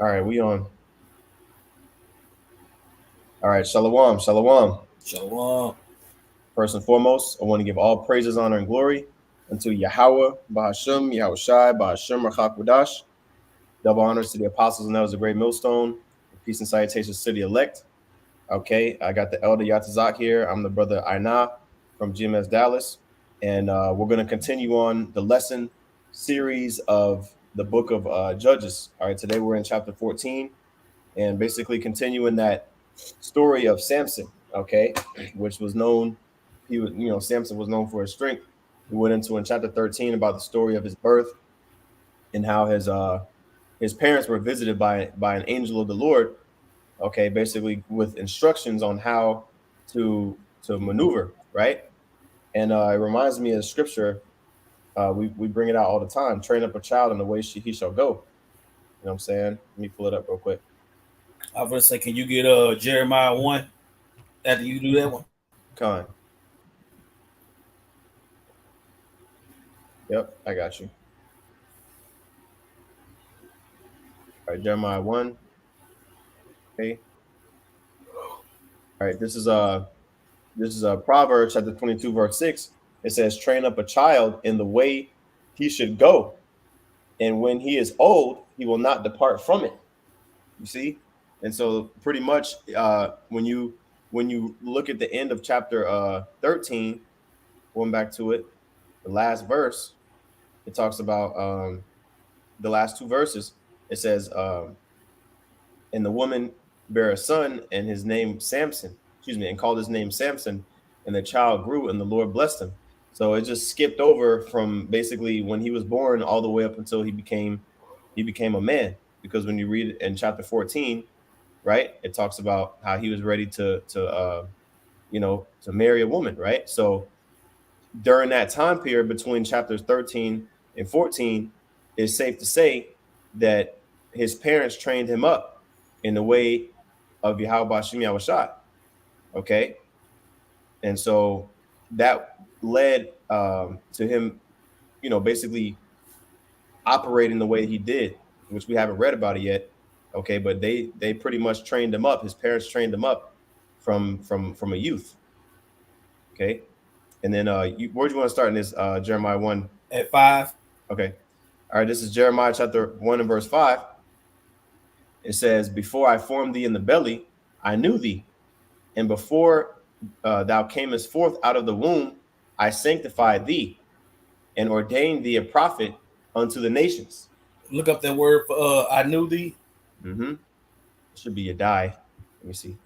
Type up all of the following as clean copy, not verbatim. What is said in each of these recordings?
All right, we on. All right, shalom, shalom. Shalom. First and foremost, I want to give all praises, honor, and glory unto Yahweh, Bahashem, Yahushai, Bahashem, Rachakwadash. Double honors to the apostles and elders of the great millstone. Peace and salutations to the elect. Okay, I got the elder Yatazak here. I'm the brother Aina from GMS Dallas. And we're going to continue on the lesson series of the book of Judges. All right, today we're in chapter 14 and basically continuing that story of Samson, okay, which was known, Samson was known for his strength. We went into in chapter 13 about the story of his birth and how his parents were visited by an angel of the Lord, okay, basically with instructions on how to maneuver, right? And it reminds me of the scripture. We bring it out all the time. Train up a child in the way he shall go. You know what I'm saying? Let me pull it up real quick. I was gonna say, can you get Jeremiah 1 after you do that one? Con. Yep, I got you. All right, Jeremiah 1. Okay. All right, this is Proverbs chapter 22, verse 6. It says, train up a child in the way he should go, and when he is old, he will not depart from it. You see? And so pretty much when you look at the end of chapter 13, going back to it, the last verse, it talks about the last two verses. It says, and the woman bare a son, and his name Samson, excuse me, and called his name Samson, and the child grew, and the Lord blessed him. So it just skipped over from basically when he was born all the way up until he became a man. Because when you read it in chapter 14, right, it talks about how he was ready to marry a woman, right? So during that time period between chapters 13 and 14, it's safe to say that his parents trained him up in the way of Yahweh Shem Yahushai. Okay. And so that led to him, basically operating the way he did, which we haven't read about it yet. Okay. But they pretty much trained him up. His parents trained him up from a youth. Okay. And then where do you want to start in this Jeremiah 1? At 5. Okay. All right. This is Jeremiah chapter 1 and verse 5. It says, before I formed thee in the belly, I knew thee. And before thou camest forth out of the womb, I sanctified thee and ordained thee a prophet unto the nations. Look up that word for I knew thee. Mm-hmm. It should be a die. Let me see.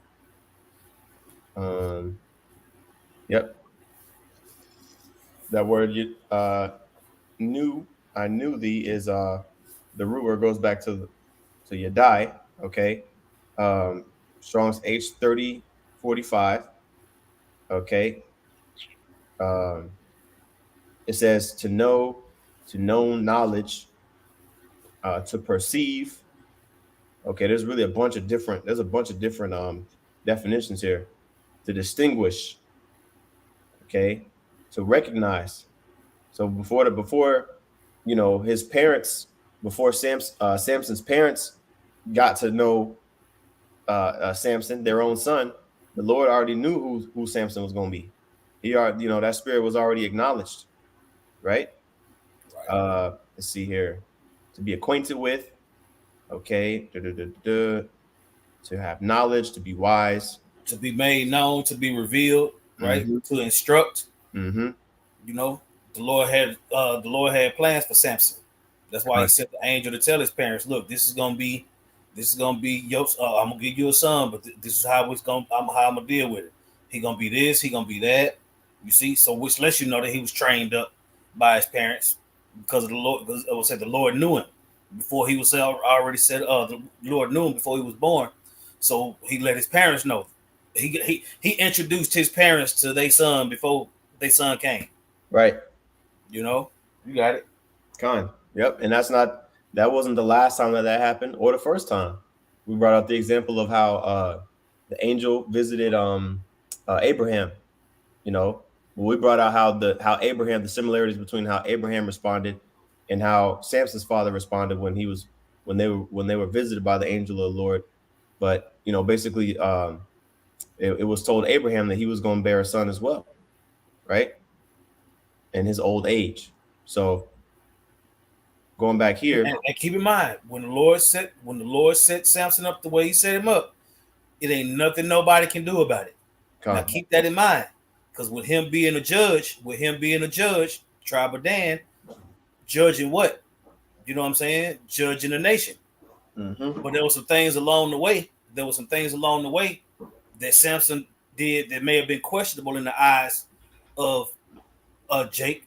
Yep. That word you knew, I knew thee is the root word goes back to Yadai. Okay. Strong's H3045. Okay. Um, it says to know knowledge, to perceive. Okay, there's a bunch of different definitions here. To distinguish, okay, to recognize. So before his parents, before Samson's parents got to know Samson, their own son, the Lord already knew who Samson was going to be. He already, that spirit was already acknowledged, right? Right. Let's see here. To be acquainted with, okay, to have knowledge, to be wise. To be made known, to be revealed, right? Mm-hmm. To instruct. Mm-hmm. You know, the Lord had plans for Samson. That's why he sent the angel to tell his parents, "Look, this is gonna be your. I'm gonna give you a son, but this is how it's gonna. How I'm gonna deal with it. He gonna be this. He gonna be that. You see, so which lets you know that he was trained up by his parents because of the Lord. Because I would say the Lord knew him before he was already said. The Lord knew him before he was born, so he let his parents know. He introduced his parents to their son before their son came. Right. You know, you got it. Con. Yep. And that wasn't the last time that happened or the first time. We brought out the example of how the angel visited Abraham. You know, we brought out how Abraham, the similarities between how Abraham responded and how Samson's father responded when they were visited by the angel of the Lord. But basically, it was told Abraham that he was going to bear a son as well, right? In his old age. So going back here, And keep in mind, when the Lord set Samson up the way he set him up, it ain't nothing nobody can do about it. Now Con, keep that in mind, because with him being a judge, tribe of Dan, judging what? You know what I'm saying? Judging the nation. mm-hmm. But there were some things along the way. That Samson did that may have been questionable in the eyes of Jake.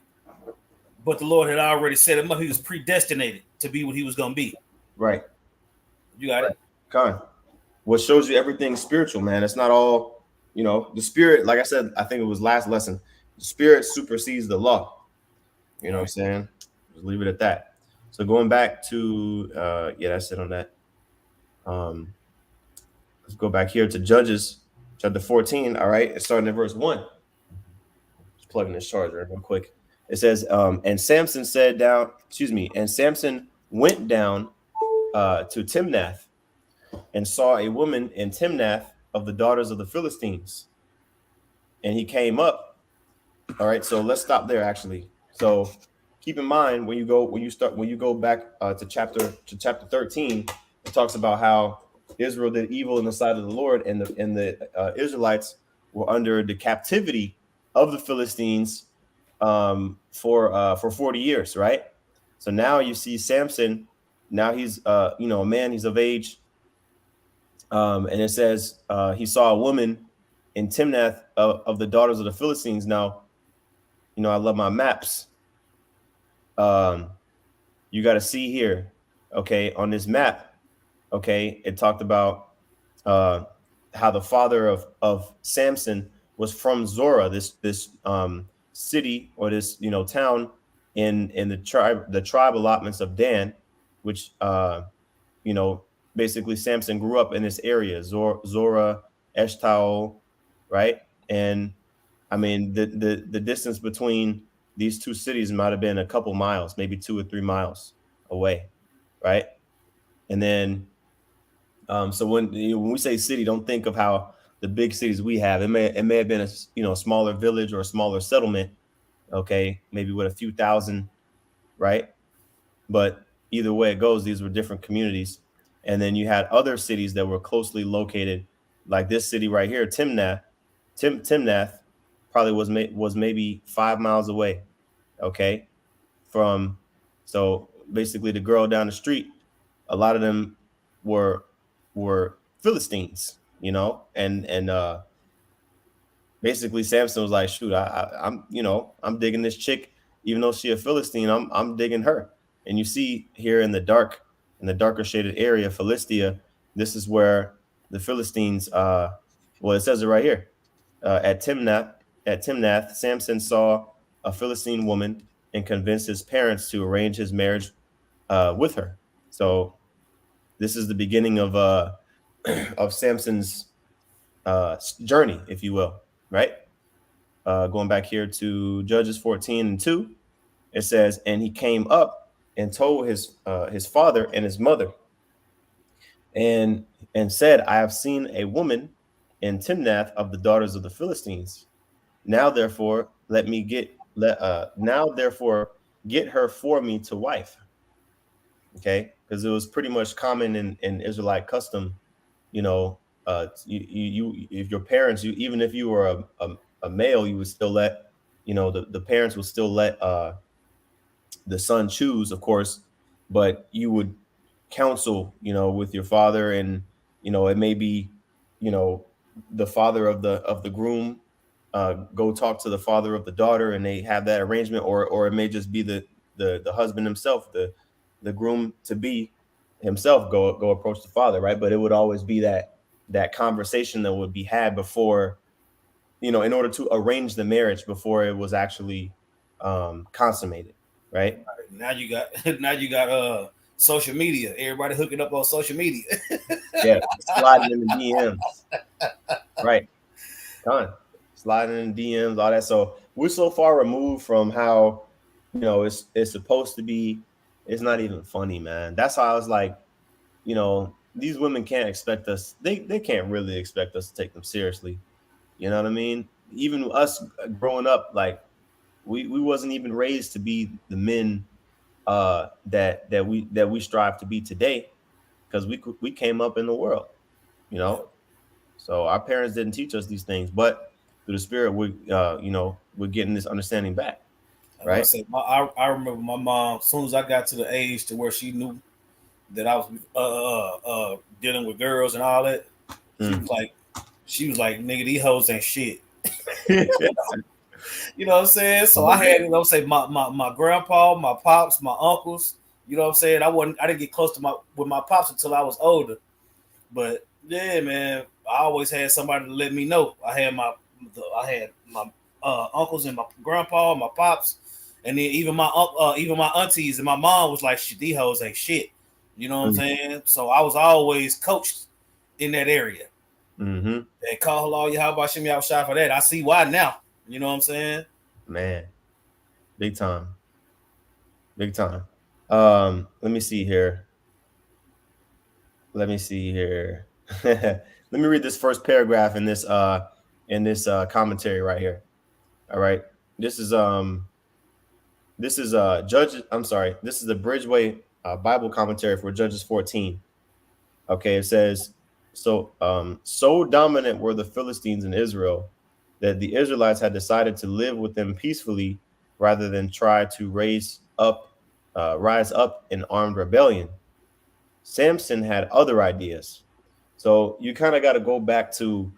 But the Lord had already set him up. He was predestinated to be what he was going to be. Right, You got right. it? Con. What shows you everything spiritual, man. It's not all, the spirit, like I said, I think it was last lesson. The spirit supersedes the law. You know what I'm Right. saying? Just leave it at that. So going back to yeah, that's it on that. Let's go back here to Judges chapter 14. All right, it's starting at verse 1. Just plugging this charger real quick. It says, and Samson said down, excuse me, and Samson went down to Timnath and saw a woman in Timnath of the daughters of the Philistines. And he came up. All right, so let's stop there actually. So keep in mind when you go back to chapter 13, it talks about how Israel did evil in the sight of the Lord, and the Israelites were under the captivity of the Philistines for 40 years, right? So now you see Samson. Now he's a man. He's of age, and it says he saw a woman in Timnath of the daughters of the Philistines. Now, I love my maps. You got to see here, okay, on this map, okay, it talked about uh, how the father of Samson was from Zorah, this city, or this town in the tribe allotments of Dan, which you know basically Samson grew up in this area, Zorah, Eshtaol, right? And I mean, the distance between these two cities might have been a couple miles, maybe 2 or 3 miles away, right? And then, so when we say city, don't think of how the big cities we have. It may have been a smaller village or a smaller settlement, okay, maybe with a few thousand, right? But either way it goes, these were different communities. And then you had other cities that were closely located, like this city right here, Timnath. Timnath probably was maybe 5 miles away. Okay, from so basically the girl down the street, a lot of them were Philistines, and basically Samson was like, shoot, I'm digging this chick, even though she a Philistine, I'm digging her. And you see here in the darker shaded area, Philistia, this is where the Philistines, well, it says it right here. At Timnath, Samson saw a Philistine woman and convinced his parents to arrange his marriage with her. So this is the beginning of of Samson's journey, if you will, right? Going back here to Judges 14:2, it says, and he came up and told his father and his mother, and said, I have seen a woman in Timnath of the daughters of the Philistines. Now therefore get her for me to wife. Okay, because it was pretty much common in Israelite custom, if your parents, even if you were a male, you would still let, the parents would still let the son choose, of course, but you would counsel, with your father, and it may be, you know, the father of the groom go talk to the father of the daughter, and they have that arrangement, or it may just be the husband himself, the groom to be himself go approach the father, right? But it would always be that conversation that would be had before, in order to arrange the marriage before it was actually consummated, right? Now you got now you got social media. Everybody hooking up on social media. Yeah, sliding in the DMs, right? Done. Sliding in DMs, all that. So we're so far removed from how it's supposed to be. It's not even funny, man. That's how I was like. these women can't expect us. They can't really expect us to take them seriously. You know what I mean? Even us growing up, like we wasn't even raised to be the men that we strive to be today, because we came up in the world, you Yeah. know. So our parents didn't teach us these things, but through the Spirit, we're getting this understanding back, I was about to right? say, I remember my mom. As soon as I got to the age to where she knew that I was dealing with girls and all that, she Mm. was like, nigga, these hoes ain't shit. You know what I'm saying? So I had, say my grandpa, my pops, my uncles. You know what I'm saying? I didn't get close to my pops until I was older. But yeah, man, I always had somebody to let me know. I had my uncles and my grandpa, and my pops, and then even my aunties and my mom was like, "Shit, these hoes ain't shit." You know what I'm Mm. saying? So I was always coached in that area. Mm-hmm. And call hello, you how about shimmy outside for that? I see why now. You know what I'm saying? Man, big time, big time. Let me see here. Let me see here. Let me read this first paragraph in this commentary right here. All right. This is Judges. I'm sorry. This is the Bridgeway Bible commentary for Judges 14. Okay, it says, so dominant were the Philistines in Israel that the Israelites had decided to live with them peacefully rather than try to rise up in armed rebellion. Samson had other ideas. So you kind of got to go back to,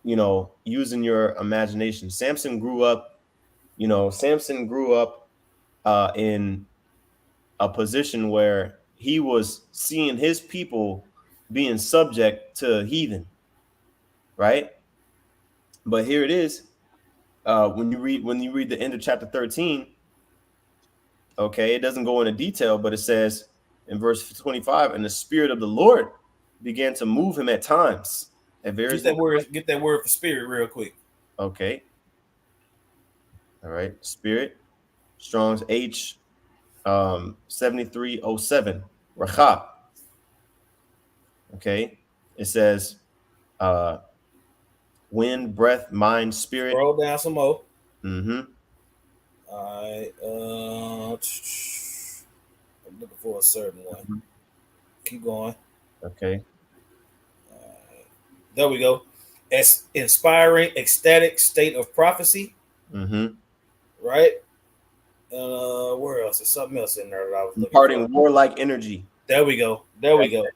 using your imagination. Samson grew up in a position where he was seeing his people being subject to heathen, right? But here it is. When you read the end of chapter 13, okay, it doesn't go into detail, but it says in verse 25, and the spirit of the Lord began to move him at times, at various different. Get that word for spirit real quick. Okay, all right, spirit, Strong's H 7307, Racha. Okay, it says wind, breath, mind, spirit. Scroll down some more. Mm-hmm. All right. I'm looking for a certain one. Mm-hmm. Keep going. Okay. There we go. As inspiring, ecstatic state of prophecy. Mm-hmm. Right. Where else? There's something else in there that I was looking for. Imparting warlike energy. There we go. There we That's go.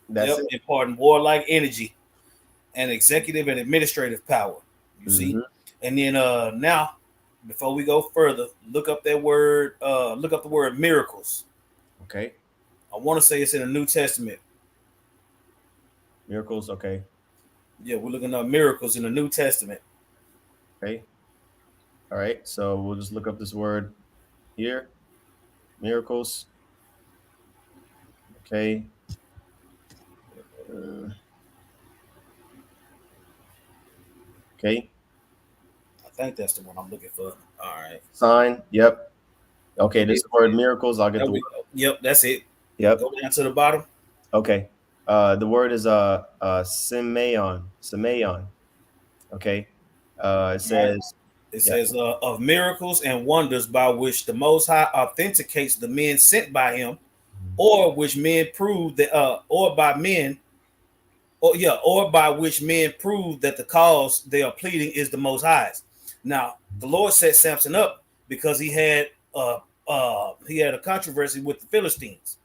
that's Yep. it. Imparting warlike energy and executive and administrative power. You see? Mm-hmm. And then now, before we go further, look up that word, look up the word miracles. Okay. I want to say it's in the New Testament. Miracles. Okay. Yeah, we're looking up miracles in the New Testament. Okay. All right. So we'll just look up this word here. Miracles. Okay. Uh, okay. I think that's the one I'm looking for. All right. Sign. Yep. Okay. It This is. is the word miracles. I'll get There the word. we go. Yep, that's it. Go Yep. down to the bottom. Okay. The word is Simeon. Simeon. Okay. It All right. says, It yeah. says of miracles and wonders by which the Most High authenticates the men sent by Him, or which men prove that, or by men, or by which men prove that the cause they are pleading is the Most High's. Now, the Lord set Samson up because he had a controversy with the Philistines.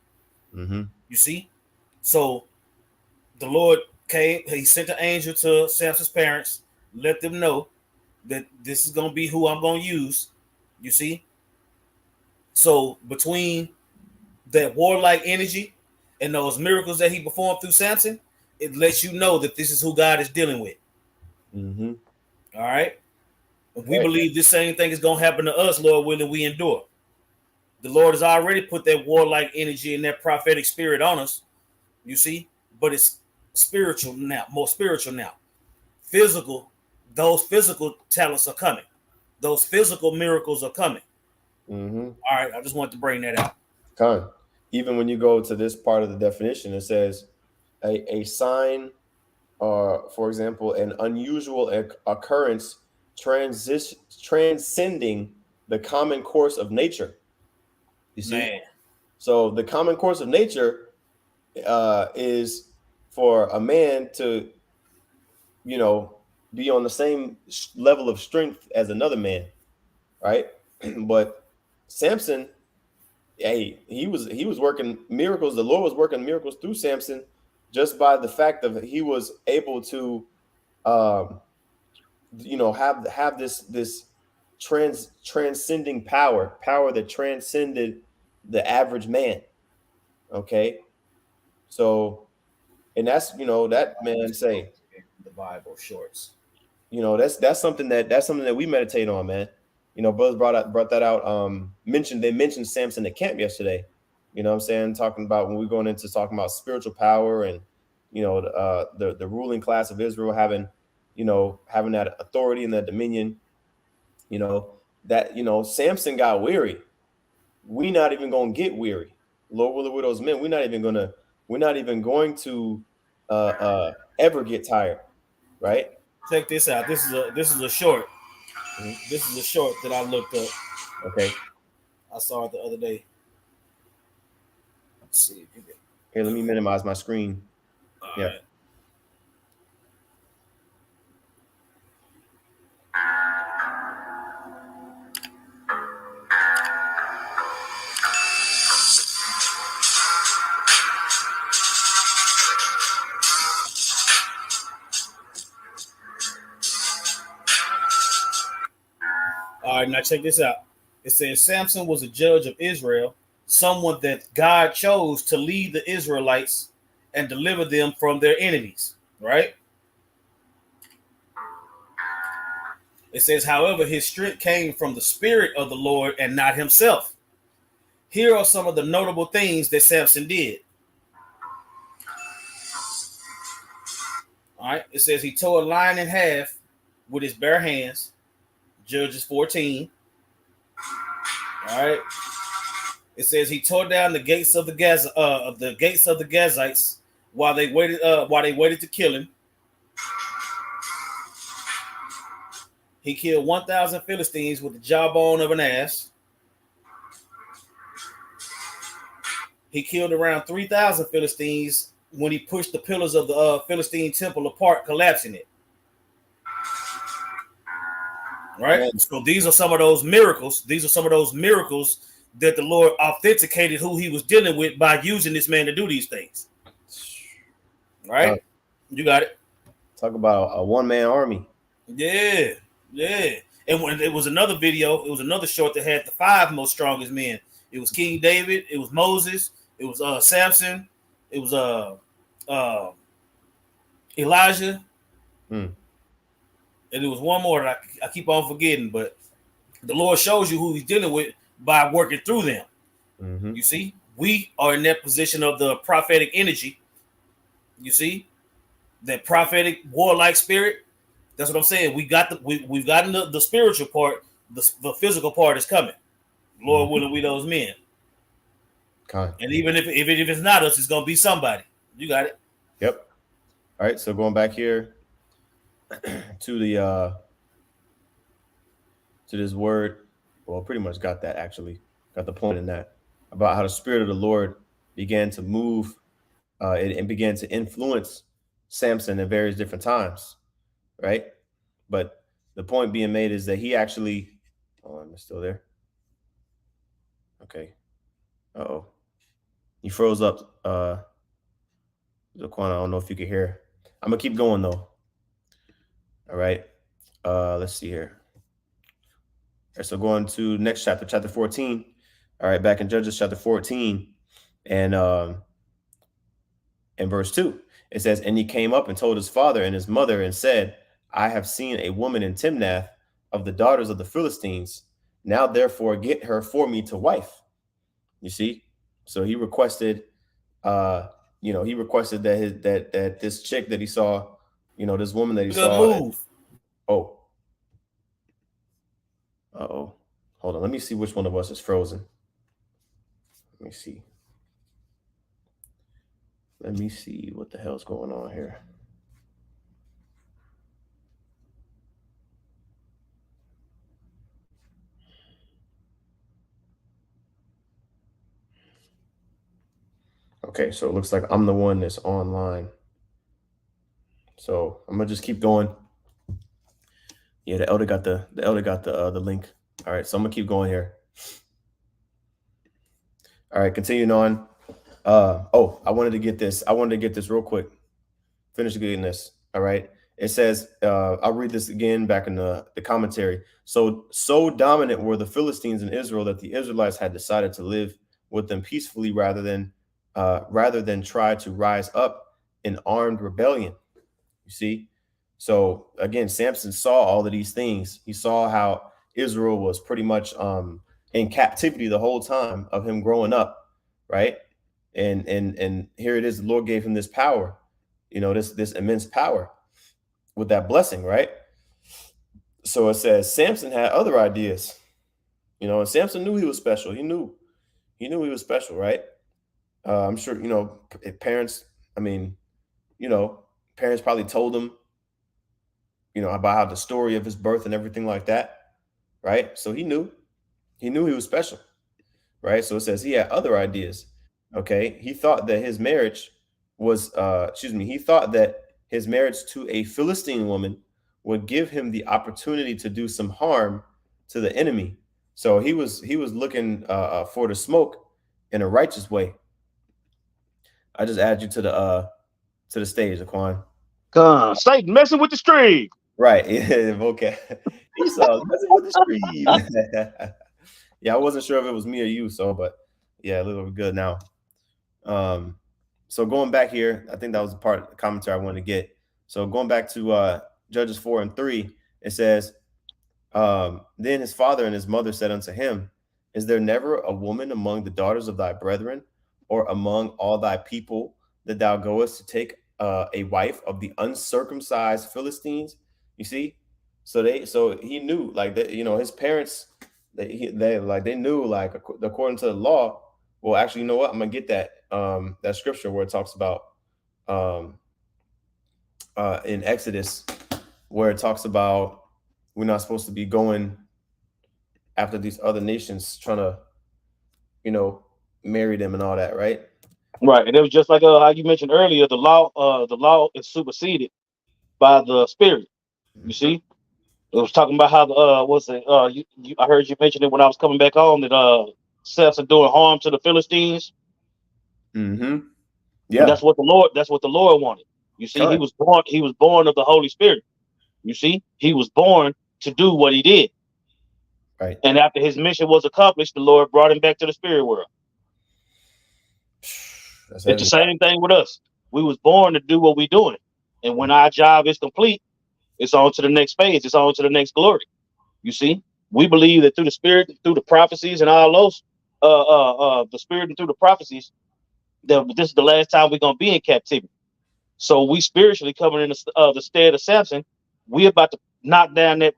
Mm-hmm. You see, so the Lord came. He sent an angel to Samson's parents, let them know that this is going to be who I'm going to use. You see, so between that warlike energy and those miracles that he performed through Samson, it lets you know that this is who God is dealing with. Mm-hmm. All right. If we Right. believe this same thing is going to happen to us, Lord willing, we endure. The Lord has already put that warlike energy and that prophetic spirit on us, you see, but it's spiritual now, more spiritual now. Physical, those physical talents are coming. Those physical miracles are coming. Mm-hmm. All right. I just wanted to bring that out. Con. even when you go to this part of the definition, it says a sign, for example, an unusual occurrence transcending the common course of nature. You see? Man, So the common course of nature is for a man to, you know, be on the same level of strength as another man, right? But Samson, hey, he was working miracles. The Lord was working miracles through Samson just by the fact of he was able to, um, have this transcending power that transcended the average man. Okay, so and that's that man say the Bible shorts. that's something that we meditate on, man. Brothers brought that out. They mentioned Samson at camp yesterday. You know what I'm saying? Talking about when we're going into talking about spiritual power and the ruling class of Israel having that authority and that dominion. That Samson got weary. We not even gonna get weary. Lord will it with those men. We're not even going to ever get tired, right? Check this out. This is a short. Mhm. This is a short that I looked up. Okay. I saw it the other day. Let's see. Here, let me minimize my screen. All Yeah. right. All right, now check this out. It says Samson was a judge of Israel, someone that God chose to lead the Israelites and deliver them from their enemies. Right? It says, however, his strength came from the Spirit of the Lord and not himself. Here are some of the notable things that Samson did. All right. It says he tore a lion in half with his bare hands. Judges 14. All right. It says he tore down the gates of the Gazites while they waited to kill him. He killed 1,000 Philistines with the jawbone of an ass. He killed around 3,000 Philistines when he pushed the pillars of the Philistine temple apart, collapsing it. Right? Man, So these are some of those miracles. These are some of those miracles that the Lord authenticated who he was dealing with by using this man to do these things. Right? You got it. talk about a one-man army. Yeah. Yeah. And when it was another video, it was another short that had the 5 most strongest men. It was King David, it was Moses, it was Samson, it was uh Elijah, Hmm. and there was one more that I keep on forgetting, but the Lord shows you who he's dealing with by working through them. Mm-hmm. You see, we are in that position of the prophetic energy. You see, that prophetic warlike spirit. That's what I'm saying. We've gotten the spiritual part. The physical part is coming. Lord Mm-hmm. willing, we those men. Okay. And even if it's not us, it's gonna be somebody. You got it. Yep. All right. So going back here to the to this word, well, pretty much got that actually. Got the point in that about how the spirit of the Lord began to move and began to influence Samson at various different times, right? But the point being made is that he actually. Oh, I'm still there. Okay. Oh, he froze up. Zaquan, I don't know if you can hear. I'm gonna keep going though. All right. Let's see here. All right, so going to next chapter, chapter 14. All right, back in Judges chapter 14, and in verse 2, it says, "And he came up and told his father and his mother and said, I have seen a woman in Timnath of the daughters of the Philistines. Now therefore get her for me to wife." You see? So he requested he requested that that this chick that he saw, this woman that he Good saw. move. Oh, oh. Hold on. Let me see which one of us is frozen. Let me see. Let me see what the hell's going on here. Okay, so it looks like I'm the one that's online. So I'm gonna just keep going. Yeah, the elder got the link. All right, so I'm gonna keep going here. All right, continuing on. Oh, I wanted to get this. I wanted to get this real quick. Finish getting this. All right. It says, I'll read this again back in the commentary. So dominant were the Philistines in Israel that the Israelites had decided to live with them peacefully rather than try to rise up in armed rebellion. You see? So again, Samson saw all of these things. He saw how Israel was pretty much in captivity the whole time of him growing up, right? And here it is, the Lord gave him this power, this immense power with that blessing, right? So it says Samson had other ideas, and Samson knew he was special. He knew he was special, right? I'm sure, parents, I mean, you know, parents probably told him, about how the story of his birth and everything like that, right? So he knew he was special, right? So it says he had other ideas. Okay, he thought that his marriage he thought that his marriage to a Philistine woman would give him the opportunity to do some harm to the enemy. So he was looking for the smoke in a righteous way. I just add you to the stage, Aquan. Satan messing with the stream. Right. Yeah, okay. Esau messing with the stream. Yeah, I wasn't sure if it was me or you, so but yeah, a little good now. Um, so going back here, I think that was the part of the commentary I wanted to get. So going back to Judges 4:3, it says, then his father and his mother said unto him, is there never a woman among the daughters of thy brethren, or among all thy people, that thou goest to take a wife of the uncircumcised Philistines? You see, so he knew like that, his parents, they knew like according to the law. Well, actually, you know what? I'm gonna get that scripture where it talks about um in Exodus, where it talks about we're not supposed to be going after these other nations trying to, you know, marry them and all that, right? Right, and it was just like how you mentioned earlier. The law is superseded by the spirit. You see, it was talking about how the what's it? I heard you mention it when I was coming back home that Samson doing harm to the Philistines. Mm-hmm. And Yeah. that's what the Lord wanted. You see, Correct. he was born of the Holy Spirit. You see, he was born to do what he did. Right. And after his mission was accomplished, the Lord brought him back to the spirit world. That's It's the heavy. same thing with us. We was born to do what we're doing. And when our job is complete, it's on to the next phase. It's on to the next glory. You see, we believe that through the spirit, through the prophecies and all those, the spirit and through the prophecies, that this is the last time we're going to be in captivity. So we spiritually coming in the stead of Samson. We about to knock down that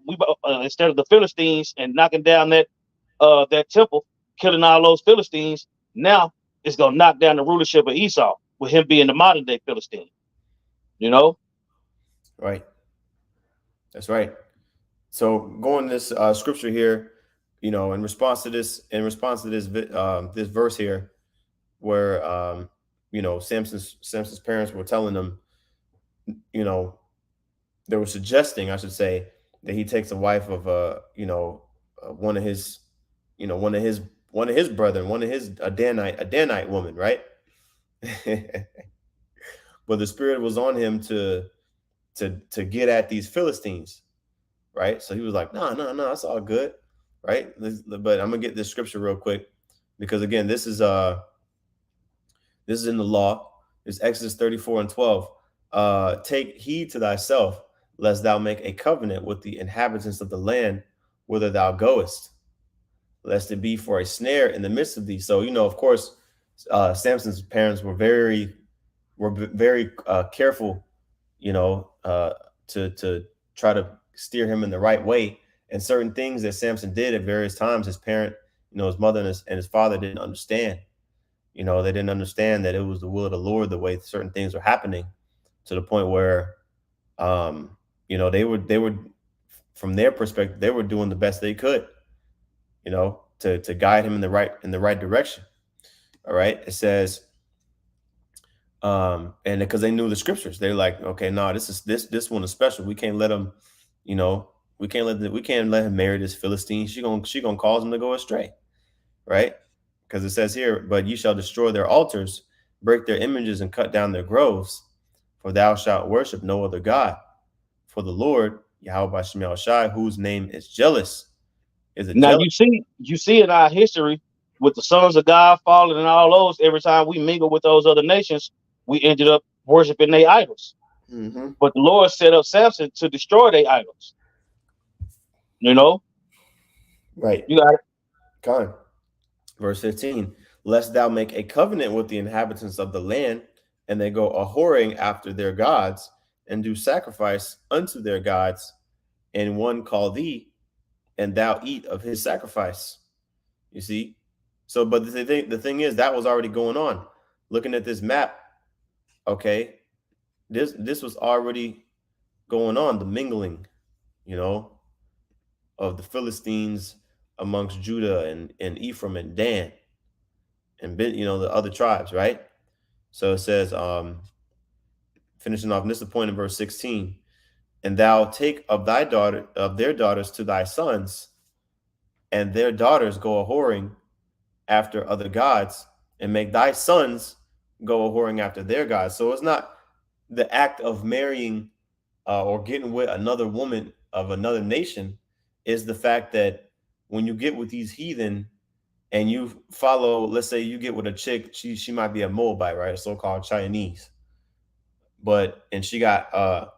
instead of the Philistines and knocking down that temple, killing all those Philistines. Now it's gonna knock down the rulership of Esau with him being the modern day Philistine. You know, Right. That's right. So going this scripture here, in response to this verse here, where Samson's parents were telling him, you know, they were suggesting, I should say, that he takes a wife of one of his, one of his brethren, one of his a Danite woman, right? But the spirit was on him to get at these Philistines, right? So he was like, no, no, no, that's all good, right? But I'm gonna get this scripture real quick, because again, this is in the law. It's Exodus 34:12. Take heed to thyself, lest thou make a covenant with the inhabitants of the land whither thou goest, lest it be for a snare in the midst of thee. So, of course, Samson's parents were very careful, to try to steer him in the right way. And certain things that Samson did at various times, his parent, his mother and his father didn't understand. They didn't understand that it was the will of the Lord the way certain things were happening, to the point where, they were from their perspective, they were doing the best they could, to guide him in the right direction. All right. It says, and because they knew the scriptures, they're like, okay, no, this one is special. We can't let him, you know, we can't let him marry this Philistine. She gonna cause him to go astray, right? Because it says here, but ye shall destroy their altars, break their images, and cut down their groves, for thou shalt worship no other God. For the Lord, Yahweh Shemel Shai, whose name is jealous, is a Now jealous. you see in our history with the sons of God falling and all those, every time we mingle with those other nations, we ended up worshiping their idols. Mm-hmm. But the Lord set up Samson to destroy their idols. You know, Right. you got it. Con. Verse 15, lest thou make a covenant with the inhabitants of the land, and they go a whoring after their gods, and do sacrifice unto their gods, and one call thee, and thou eat of his sacrifice. You see? So, but the thing is, that was already going on. Looking at this map, okay, this was already going on, the mingling, you know, of the Philistines amongst Judah and Ephraim and Dan and the other tribes, right? So it says, finishing off, and this is the point in verse 16, and thou take of their daughters to thy sons, and their daughters go a whoring after other gods, and make thy sons go a whoring after their gods. So it's not the act of marrying or getting with another woman of another nation, is the fact that when you get with these heathen and you follow, let's say you get with a chick, she might be a Moabite, right? A so-called Chinese. And she got a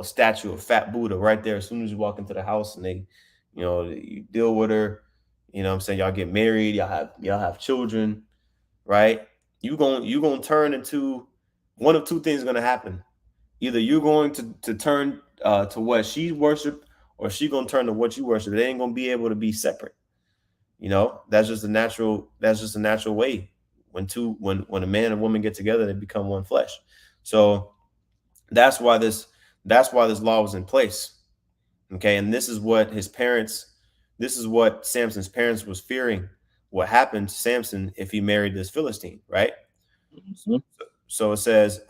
statue of Fat Buddha right there as soon as you walk into the house, and you deal with her, what I'm saying, y'all get married, y'all have children, right? You gonna turn into one of two things gonna happen. Either you're going to turn to what she worship, or she gonna turn to what you worship. They ain't gonna be able to be separate. That's just a natural way. When a man and woman get together, they become one flesh. So that's why this law was in place. Okay, and this is what Samson's parents was fearing. What happened to Samson if he married this Philistine, right? Mhm. So it says,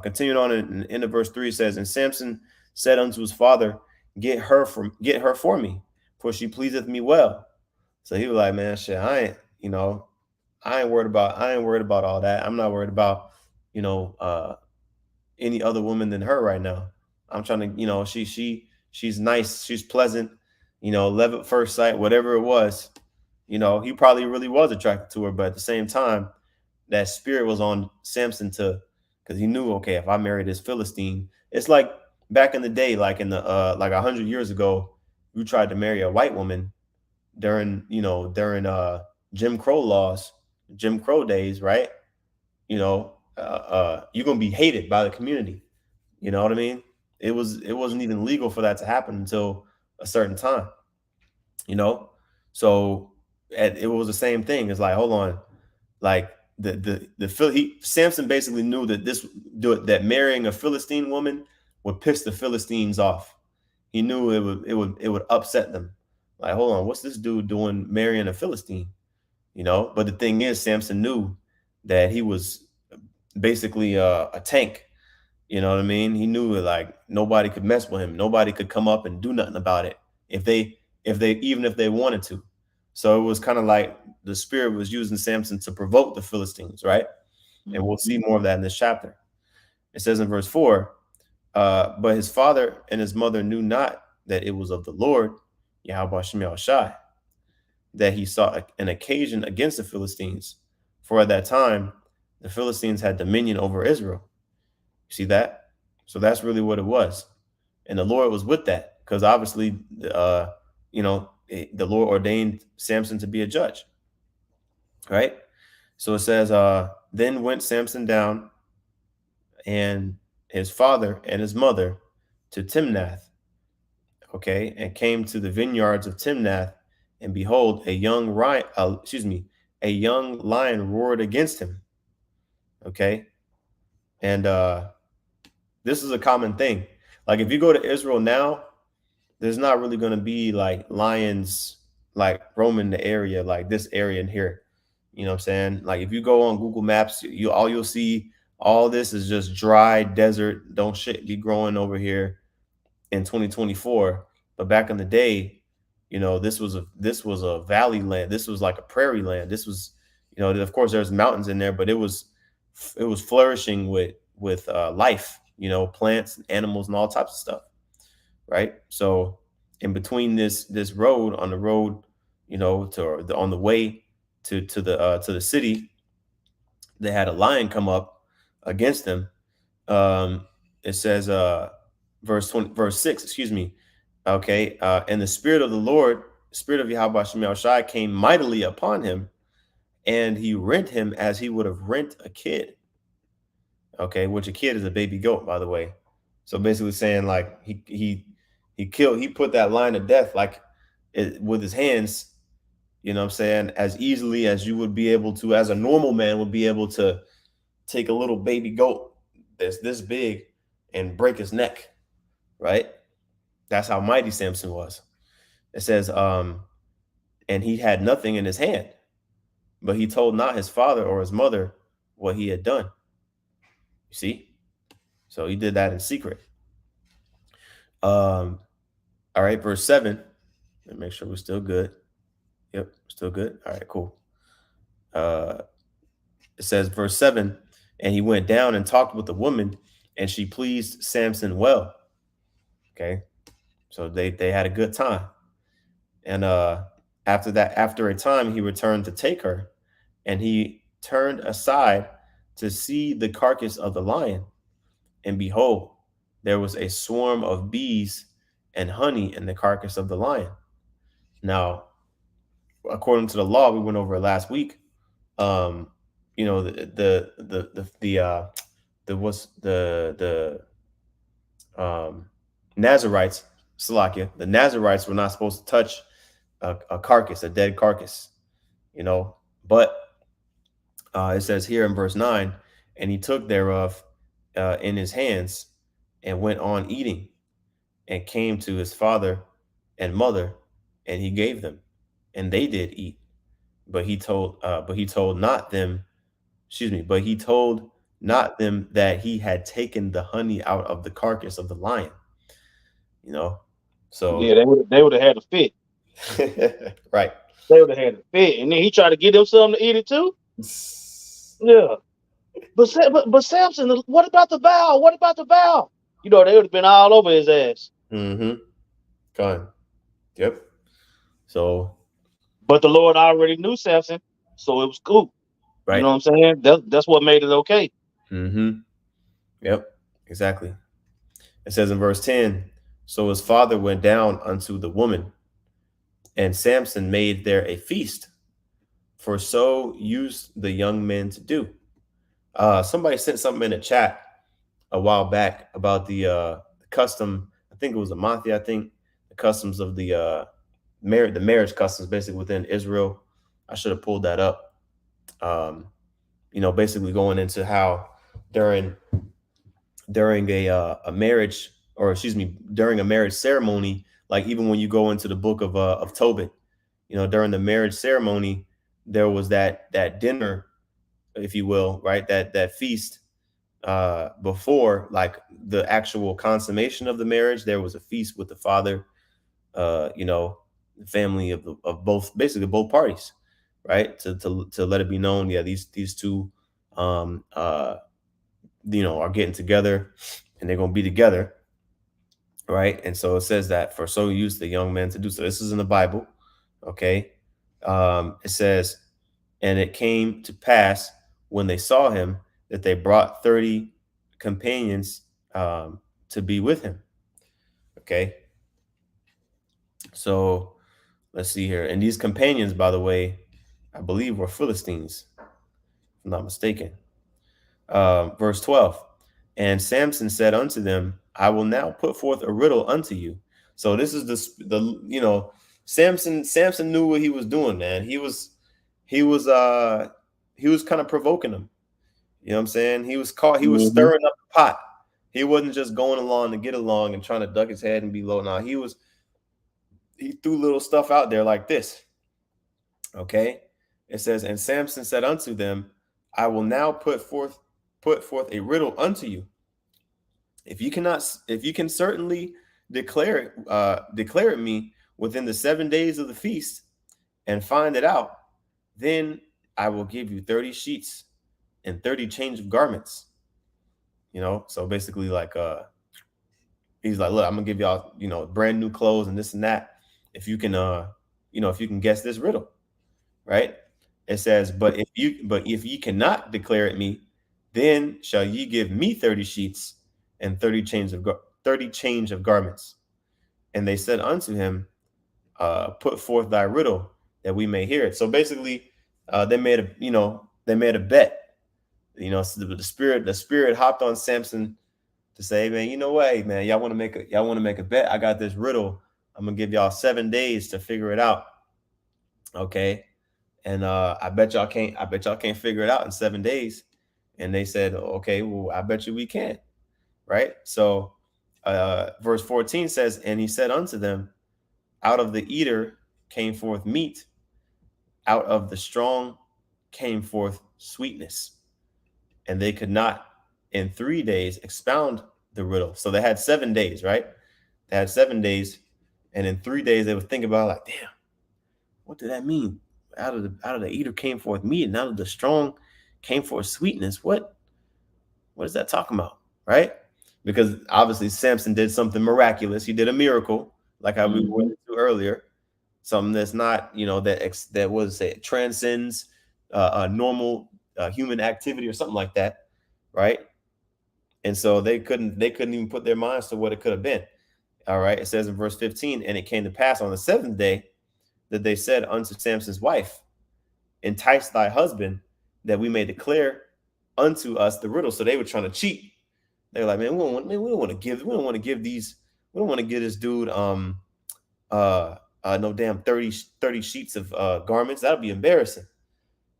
continuing on in the verse 3, it says, and Samson said unto his father, get her for me, for she pleaseth me well. So he was like, man, shit, I ain't worried about all that. I'm not worried about, you know, uh, any other woman than her right now. I'm trying to, she's nice, she's pleasant, love at first sight, whatever it was. He probably really was attracted to her, but at the same time, that spirit was on Samson because he knew, okay, if I marry this Philistine, it's like back in the day, like in the like 100 years ago, you tried to marry a white woman during Jim Crow laws, Jim Crow days, right? You're gonna be hated by the community. You know what I mean? It wasn't even legal for that to happen until a certain time. You know, so it was the same thing. It's like, hold on, like Samson basically knew that marrying a Philistine woman would piss the Philistines off. He knew it would upset them. Like, hold on, what's this dude doing marrying a Philistine? But the thing is, Samson knew that he was basically a tank. You know what I mean? He knew that, like, nobody could mess with him. Nobody could come up and do nothing about it if they wanted to. So it was kind of like the spirit was using Samson to provoke the Philistines, right? And we'll see more of that in this chapter. It says in verse 4, but his father and his mother knew not that it was of the Lord, Yahweh Shemel Shai, that he sought an occasion against the Philistines. For at that time, the Philistines had dominion over Israel. You see that? So that's really what it was. And the Lord was with that because obviously, the Lord ordained Samson to be a judge, right? So it says, then went Samson down and his father and his mother to Timnath, okay, and came to the vineyards of Timnath, and behold, a young lion roared against him. Okay. And this is a common thing. Like if you go to Israel now, there's not really going to be like lions like roaming the area, like this area in here. You know what I'm saying? Like if you go on Google Maps, you'll see all this is just dry desert. Don't shit be growing over here in 2024. But back in the day, this was a valley land. This was like a prairie land. This was, of course there's mountains in there, but it was flourishing with life, plants and animals and all types of stuff, right? So in between this road, on the road, on the way to the city, they had a lion come up against them. It says verse 6, excuse me. Okay, and the spirit of the Lord, spirit of Yahweh Shem Shai, came mightily upon him, and he rent him as he would have rent a kid. Okay, which a kid is a baby goat, by the way. So basically saying like he put that lion to death like with his hands, you know what I'm saying, as easily as you would be able to, as a normal man would be able to take a little baby goat that's this big and break his neck, right? That's how mighty Samson was. It says, and he had nothing in his hand, but he told not his father or his mother what he had done. You see? So he did that in secret. All right, verse 7. Let me make sure we're still good. Yep, still good. All right, cool. It says, verse 7, and he went down and talked with the woman, and she pleased Samson well. Okay, so they had a good time. And after a time, he returned to take her, and he turned aside to see the carcass of the lion. And behold, there was a swarm of bees and honey in the carcass of the lion. Now, according to the law, we went over it last week. The Nazarites, Salakia, the Nazarites were not supposed to touch a carcass, a dead carcass, but it says here in verse 9, and he took thereof in his hands and went on eating, and came to his father and mother, and he gave them, and they did eat. But he told not them, but he told not them that he had taken the honey out of the carcass of the lion. So yeah, they would have had a fit. Right. They would have had a fit, and then he tried to get them something to eat it too. Yeah, but Samson, what about the vow? What about the vow? They would have been all over his ass. Mm-hmm. Gone. Yep. So, but the Lord already knew Samson, so it was cool. Right. You know what I'm saying? That's what made it okay. Mm-hmm. Yep. Exactly. It says in verse 10, so his father went down unto the woman, and Samson made there a feast, for so used the young men to do. Somebody sent something in the chat a while back about the custom. I think it was a Amathi. I think the customs of the marriage customs, basically within Israel. I should have pulled that up. Basically going into how during a marriage, or excuse me, during a marriage ceremony, like even when you go into the book of Tobit, during the marriage ceremony, there was that dinner, if you will, right? That feast before like the actual consummation of the marriage. There was a feast with the father, the family of both, basically both parties, right? To let it be known, yeah, these two are getting together, and they're gonna be together, right? And so it says that for so used the young men to do. So this is in the Bible, okay? It says, and it came to pass when they saw him that they brought 30 companions to be with him. Okay. So let's see here. And these companions, by the way, I believe were Philistines, if I'm not mistaken. Verse 12. And Samson said unto them, I will now put forth a riddle unto you. So this is the Samson knew what he was doing, man. He he was kind of provoking him. You know what I'm saying? He was caught. He was Mhm. stirring up the pot. He wasn't just going along to get along and trying to duck his head and be low. Now he threw little stuff out there like this. Okay, it says, and Samson said unto them, I will now put forth a riddle unto you. If you can certainly declare it me within the 7 days of the feast, and find it out, then I will give you 30 sheets and 30 change of garments. You know, so basically, like, he's like, look, I'm gonna give y'all, brand new clothes and this and that. If you can, if you can guess this riddle, right? It says, but if you cannot declare it me, then shall ye give me 30 sheets and 30 change of garments. And they said unto him, put forth thy riddle that we may hear it. So basically, they made a bet. So the spirit hopped on Samson to say, man, you know what, hey, man, y'all want to make a bet? I got this riddle. I'm gonna give y'all 7 days to figure it out. Okay. And I bet y'all can't figure it out in 7 days. And they said, okay, well, I bet you we can. Right. So verse 14 says, and he said unto them, out of the eater came forth meat, out of the strong came forth sweetness. And they could not in 3 days expound the riddle. So they had 7 days, right? They had 7 days. And in 3 days, they would think about, like, damn, what did that mean? Out of the eater came forth meat, and out of the strong came forth sweetness. What is that talking about? Right? Because obviously Samson did something miraculous. He did a miracle, like how we went into earlier. Something that's not, that was it transcends a normal human activity or something like that, right? And so they couldn't even put their minds to what it could have been. All right. It says in verse 15, and it came to pass on the 7th day that they said unto Samson's wife, entice thy husband that we may declare unto us the riddle. So they were trying to cheat. They were like, man, we don't want to give this dude no damn 30 sheets of garments. That'll be embarrassing.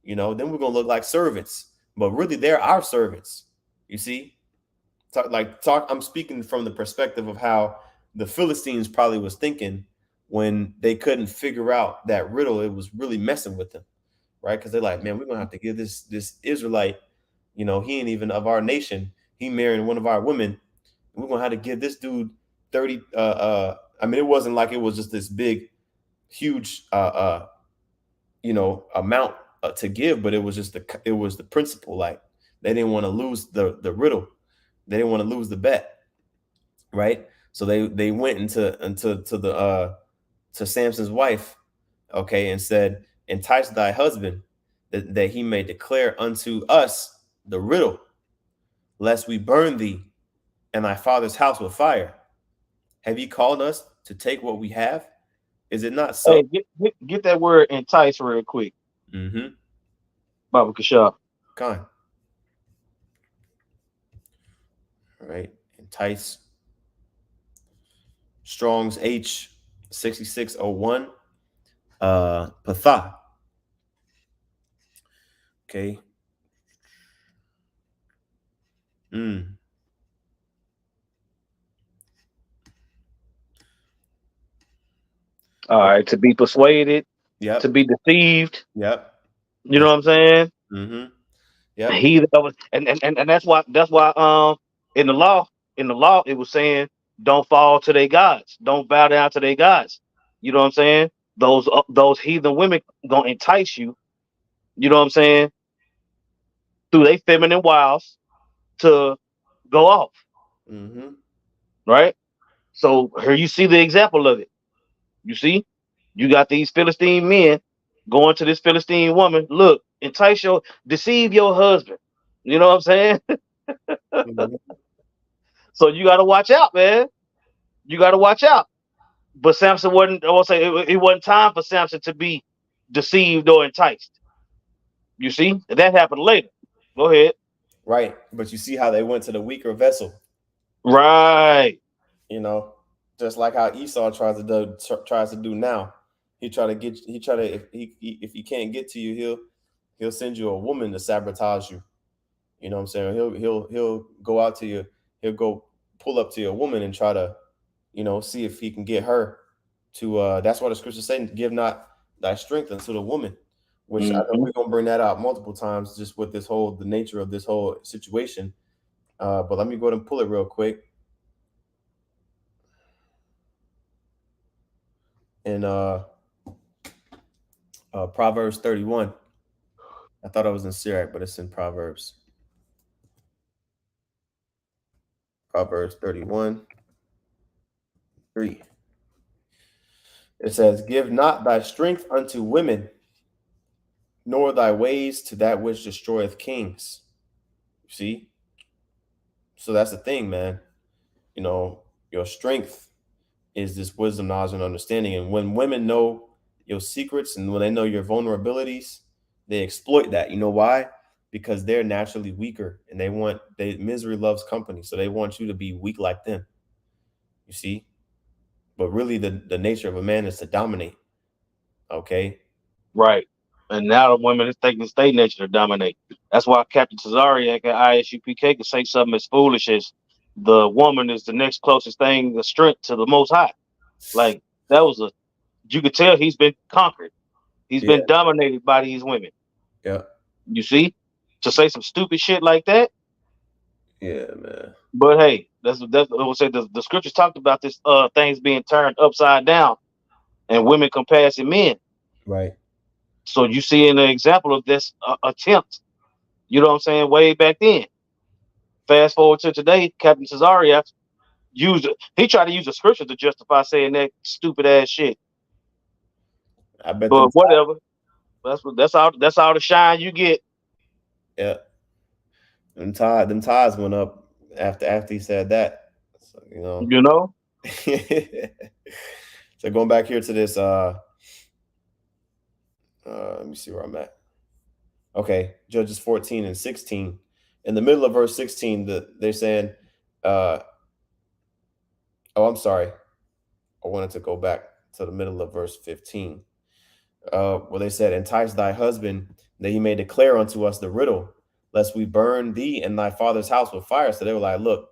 Then we're gonna look like servants. But really, they're our servants. You see? I'm speaking from the perspective of how the Philistines probably was thinking when they couldn't figure out that riddle. It was really messing with them, right? Because they're like, man, we're gonna have to give this Israelite, he ain't even of our nation. He married one of our women. We're gonna have to give this dude 30. I mean, it wasn't like it was just this big, huge, amount to give, but it was just the principle. Like, they didn't want to lose the riddle. They didn't want to lose the bet, right? So they went to Samson's wife, okay, and said, entice thy husband that he may declare unto us the riddle, lest we burn thee and thy father's house with fire. Have ye called us to take what we have? Is it not so? Hey, get that word entice real quick, Mm-hmm. Baba Kasha. Con. All right. Entice. Strong's H6601. Patha. Okay. Mm. All right, to be persuaded, to Yep. be deceived. Yep. You know what I'm saying? Mm-hmm. Yep. He that was, and that's why in the law it was saying don't fall to their gods, don't bow down to their gods. You know what I'm saying? Those heathen women gonna entice you. You know what I'm saying? Through their feminine wiles to go off, Mm-hmm. right? So here you see the example of it. You see, you got these Philistine men going to this Philistine woman. Look, deceive your husband. You know what I'm saying? Mm-hmm. So you got to watch out, man. You got to watch out. But Samson wasn't. I will say it wasn't time for Samson to be deceived or enticed. You see, that happened later. Go ahead. Right. But you see how they went to the weaker vessel, Right. you know, just like how Esau tries to do now. he try to get he try to if he can't get to you, he'll send you a woman to sabotage you. You know what I'm saying? He'll go out to you. He'll go pull up to your woman and try to, see if he can get her to. That's why the scriptures say, "Give not thy strength unto the woman," which I know Mm-hmm. we're gonna bring that out multiple times, just with the nature of this whole situation. But let me go ahead and pull it real quick. In Proverbs 31. I thought I was in Sirach, but it's in Proverbs. Proverbs 31, 3. It says, "Give not thy strength unto women, nor thy ways to that which destroyeth kings." See? So that's the thing, man. Your strength is this wisdom, knowledge, and understanding. And when women know your secrets and when they know your vulnerabilities, they exploit that. You know why? Because they're naturally weaker and misery loves company. So they want you to be weak like them. You see? But really the nature of a man is to dominate. Okay. Right. And now the women is taking state nature to dominate. That's why Captain Tazariak at ISUPK could say something as foolish as the woman is the next closest thing, the strength to the Most High. Like that was you could tell he's been conquered. He's Yeah. been dominated by these women. Yeah. You see, to say some stupid shit like that. Yeah, man. But hey, that's what I say. The scriptures talked about this things being turned upside down and women compassing men. Right. So you see an example of this attempt. You know what I'm saying? Way back then. Fast forward to today, Captain Cesario he tried to use the scripture to justify saying that stupid ass shit. I bet But them. whatever. That's all the shine you get. Yeah. Them ties went up after he said that. So, You know? So going back here to this, let me see where I'm at. Okay, Judges 14 and 16. In the middle of verse 16, they're saying, uh, oh, I'm sorry. I wanted to go back to the middle of verse 15. Where they said, "Entice thy husband, that he may declare unto us the riddle, lest we burn thee and thy father's house with fire." So they were like, "Look,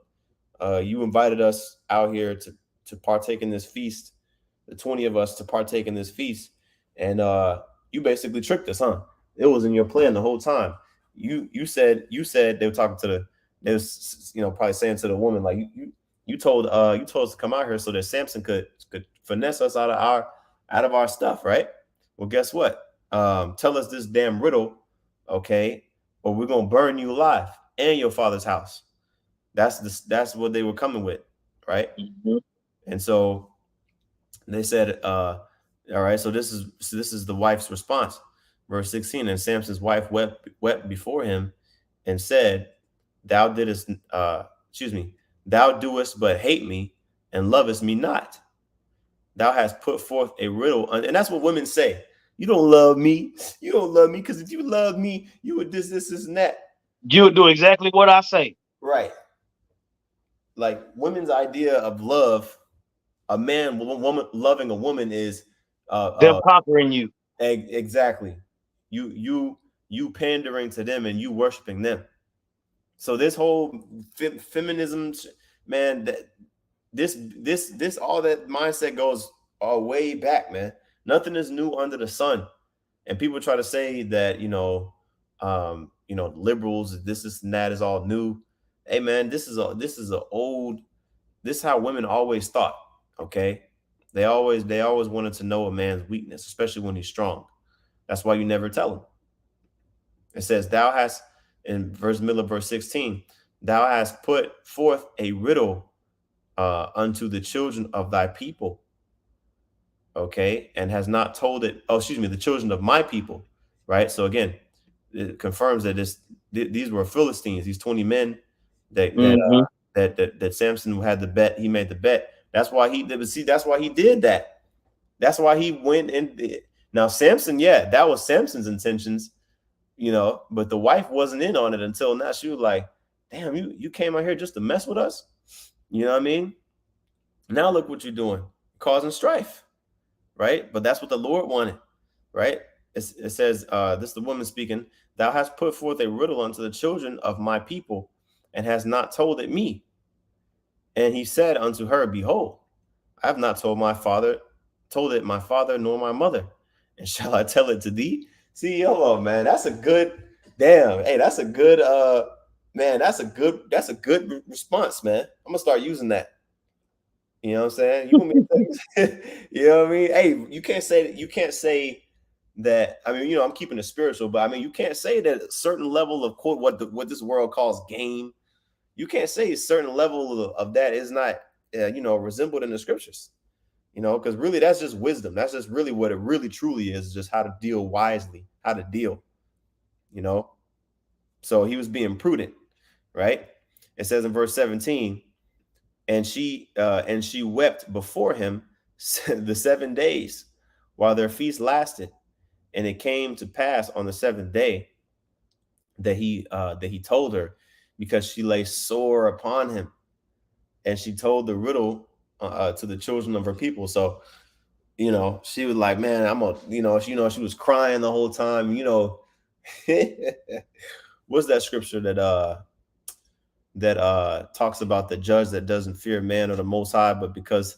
you invited us out here to partake in this feast, the 20 of us to partake in this feast, and you basically tricked us, huh? It was in your plan the whole time. You said they were talking to they was probably saying to the woman like you told us to come out here so that Samson could finesse us out of our stuff, right? Well, guess what? Tell us this damn riddle, okay? Or we're gonna burn you alive and your father's house." That's what they were coming with, right? Mm-hmm. And so they said, all right, so this is the wife's response. Verse 16, "And Samson's wife wept before him and said, Thou didst thou doest but hate me and lovest me not. Thou hast put forth a riddle." And that's what women say. You don't love me. You don't love me because if you love me, you would this, and that. You would do exactly what I say. Right. Like women's idea of love, a woman loving a woman is Them conquering you. exactly you pandering to them and you worshiping them. So this whole feminism, man, that this all that mindset goes all way back, man. Nothing is new under the sun. And people try to say that liberals, this and that is all new. Hey man, this is how women always thought. Okay, they always wanted to know a man's weakness, especially when he's strong. That's why you never tell him. It says, "Thou hast," in middle of verse 16, "Thou hast put forth a riddle unto the children of thy people." Okay, and has not told it. Oh, excuse me, the children of my people. Right. So again, it confirms that these were Philistines. These 20 men that Mm-hmm. that Samson had the bet. He made the bet. That's why he did. See, that's why he did that. That's why he went and did. Now Samson, yeah, that was Samson's intentions, but the wife wasn't in on it until now. She was like, "Damn, you came out here just to mess with us." You know what I mean? Now look what you're doing, causing strife. right? But that's what the Lord wanted, right? It says, this is the woman speaking, thou hast put forth a riddle unto the children of my people, and hast not told it me. And he said unto her, behold, I have not told it my father nor my mother. And shall I tell it to thee? See, hold on, man. That's a good damn. Hey, that's a good man, that's a good response, man. I'm gonna start using that. You know what I'm saying? You want me to you know what I mean? Hey, you can't say that. I mean, I'm keeping it spiritual, but I mean, you can't say that a certain level of quote what this world calls game. You can't say a certain level of that is not resembled in the scriptures. Because really that's just wisdom. That's just really what it really truly is, just how to deal wisely, how to deal, you know. So he was being prudent, right? It says in verse 17, and she wept before him the 7 days while their feast lasted. And it came to pass on the seventh day that he told her, because she lay sore upon him, and she told the riddle to the children of her people. So she was like, man, she was crying the whole time. What's that scripture that talks about the judge that doesn't fear man or the Most High, but because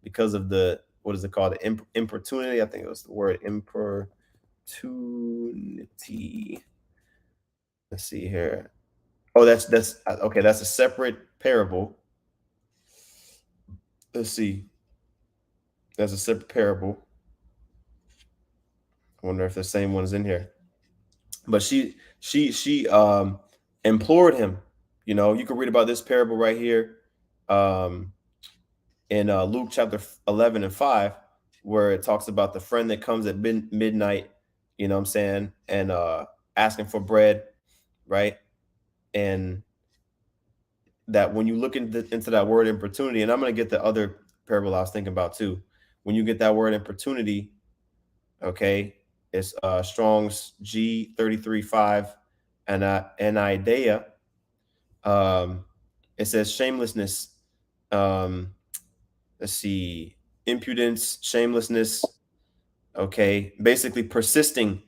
of the, what is it called, the importunity? I think it was the word importunity. Let's see here. Oh, that's okay. That's a separate parable. Let's see. That's a separate parable. I wonder if the same one is in here. But she implored him. You can read about this parable right here in Luke chapter 11 and 5, where it talks about the friend that comes at midnight, you know what I'm saying, and asking for bread, right? And that when you look into that word importunity, and I'm going to get the other parable I was thinking about too. When you get that word importunity, okay, it's Strong's G33:5 and Idea. It says shamelessness. Let's see, impudence, shamelessness. Okay, basically persisting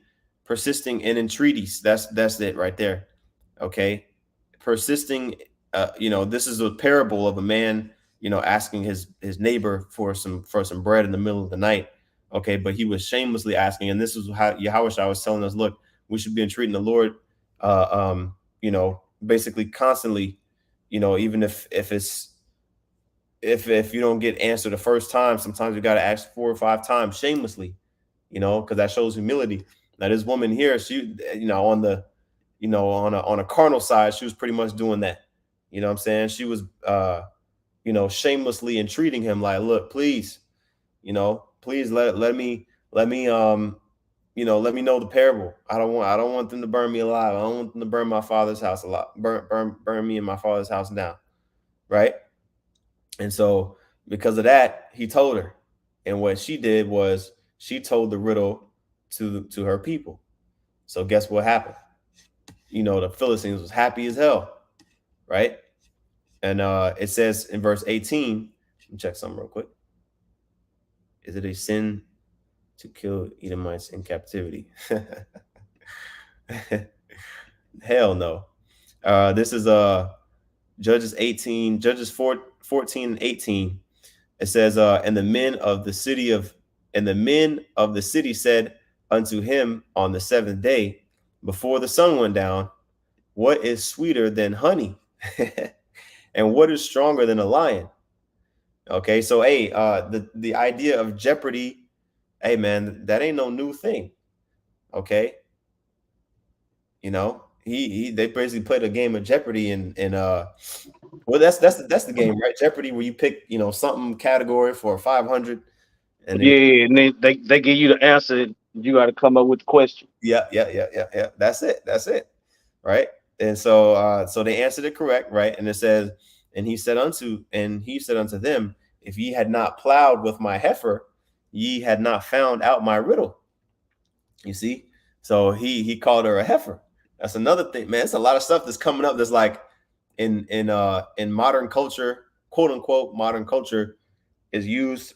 in entreaties. That's it right there. Okay, persisting. This is a parable of a man, asking his neighbor for some bread in the middle of the night. Okay, but he was shamelessly asking, and this is how Yahushua was telling us, look, we should be entreating the Lord, basically constantly, even if you don't get answered the first time, sometimes you got to ask 4 or 5 times shamelessly, because that shows humility. Now this woman here, she, on the, on a carnal side, she was pretty much doing that. You know what I'm saying? She was, shamelessly entreating him, like, look, please, please let me, let me know the parable. I don't want them to burn me alive. I don't want them to burn my father's house alive, burn me and my father's house down. Right. And so because of that, he told her. And what she did was she told the riddle to her people. So guess what happened? The Philistines was happy as hell, right? And it says in verse 18, let me check something real quick. Is it a sin to kill Edomites in captivity? Hell no. This is Judges 14 and 18. It says, and the men of the city said unto him on the 7th day, before the sun went down, what is sweeter than honey? And what is stronger than a lion? Okay, so hey, the idea of jeopardy, hey man, that ain't no new thing. Okay, they basically played a game of Jeopardy, and well, that's the game, right? Jeopardy, where you pick something category for 500, and yeah, and then they give you the answer. You got to come up with the question. Yeah. That's it, right? And so they answered it correct, right? And it says, and he said unto them, if ye had not plowed with my heifer, ye had not found out my riddle. You see, so he called her a heifer. That's another thing, man. It's a lot of stuff that's coming up that's like in modern culture, quote unquote modern culture, is used,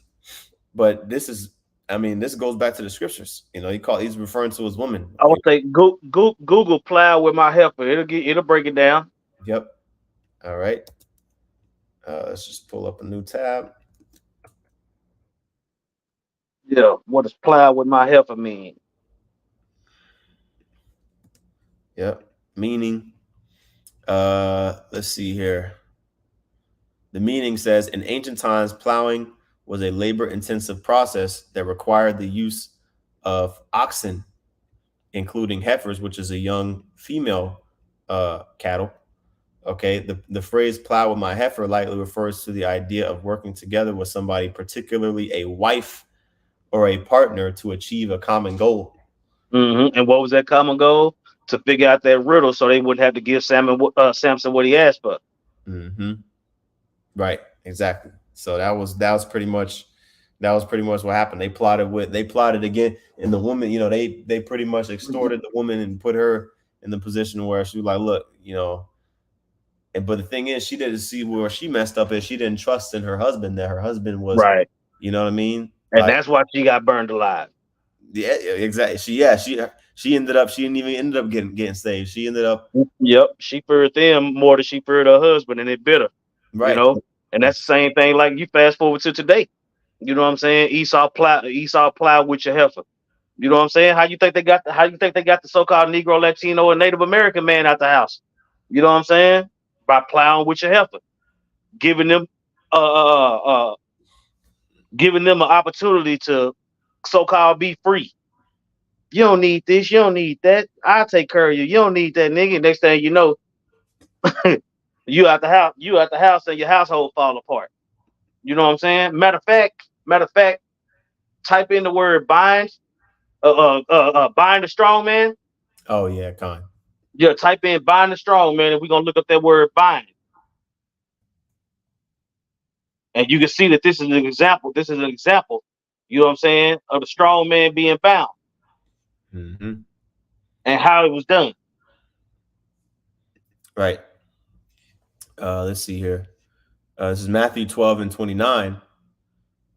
but this is I mean, this goes back to the scriptures. He's referring to his woman. I would say Google plow with my helper. It'll break it down. Yep. All right. Let's just pull up a new tab. Yeah. What does plow with my helper mean? Yep. Meaning, let's see here. The meaning says, in ancient times, plowing was a labor-intensive process that required the use of oxen, including heifers, which is a young female cattle. Okay, the phrase "plow with my heifer" likely refers to the idea of working together with somebody, particularly a wife or a partner, to achieve a common goal. Mm-hmm. And what was that common goal? To figure out that riddle, so they wouldn't have to give Samson what he asked for. Mm-hmm. Right, exactly. So that was pretty much what happened. They plotted again, and the woman, they pretty much extorted the woman and put her in the position where she was like, look, but the thing is, she didn't see where she messed up, is she didn't trust in her husband, that her husband was, Right. you know what I mean? And Like, that's why she got burned alive. yeah, exactly. She didn't even end up getting saved. She ended up, Yep. She feared them more than she feared her husband, and it bit her. right. And that's the same thing. Like, you fast forward to today. You know what I'm saying? Esau plow with your heifer. You know what I'm saying? How you think they got the so-called Negro, Latino, and Native American man out the house? You know what I'm saying? By plowing with your heifer, giving them giving them an opportunity to so-called be free. You don't need this, you don't need that. I'll take care of you. You don't need that, nigga. Next thing you know, you at the house and your household fall apart. You know what I'm saying? Matter of fact, type in the word bind, bind the strong man. Oh yeah, Con. Yeah, type in bind the strong man, and we're gonna look up that word bind. And you can see that this is an example. This is an example, you know what I'm saying, of the strong man being bound Mm-hmm. and how it was done. Right. Let's see here. This is Matthew 12:29.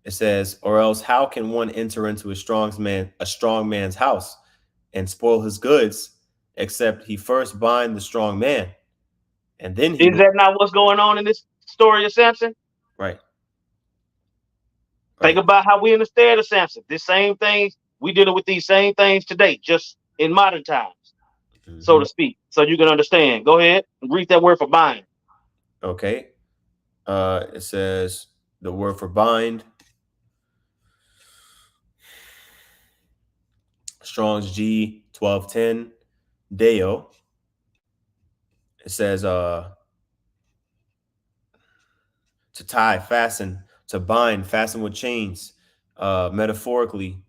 It says, "Or else, how can one enter into a strong man's house, and spoil his goods, except he first bind the strong man, and then he Is will." that not what's going on in this story of Samson? Right. Think Right. about how we understand of Samson. This same thing, we dealing with these same things today, just in modern times, so Mm-hmm. to speak. So you can understand. Go ahead and read that word for bind. Okay. It says the word for bind, Strong's G 1210, Deo. It says to tie, fasten, to bind, fasten with chains. Metaphorically,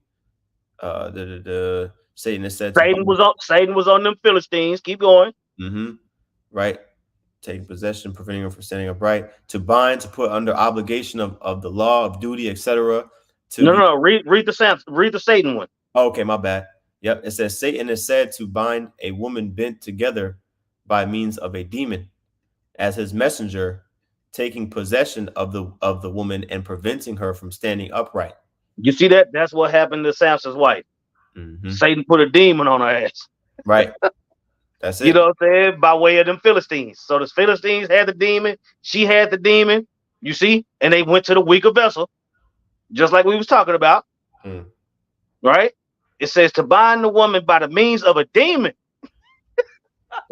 the Satan is said to bind. Satan was on them Philistines. Keep going. Mm-hmm. Right. Taking possession, preventing him from standing upright. To bind, to put under obligation of the law, of duty, etc. To No, be. no, no. Read the Samson. Read the Satan one. Oh, okay, my bad. Yep. It says Satan is said to bind a woman bent together by means of a demon as his messenger, taking possession of the woman and preventing her from standing upright. You see that? That's what happened to Samson's wife. Mm-hmm. Satan put a demon on her ass. Right. That's You it. know what I'm saying? By way of them Philistines. So the Philistines had the demon. She had the demon. You see? And they went to the weaker vessel, just like we was talking about. Mm. Right? It says to bind the woman by the means of a demon.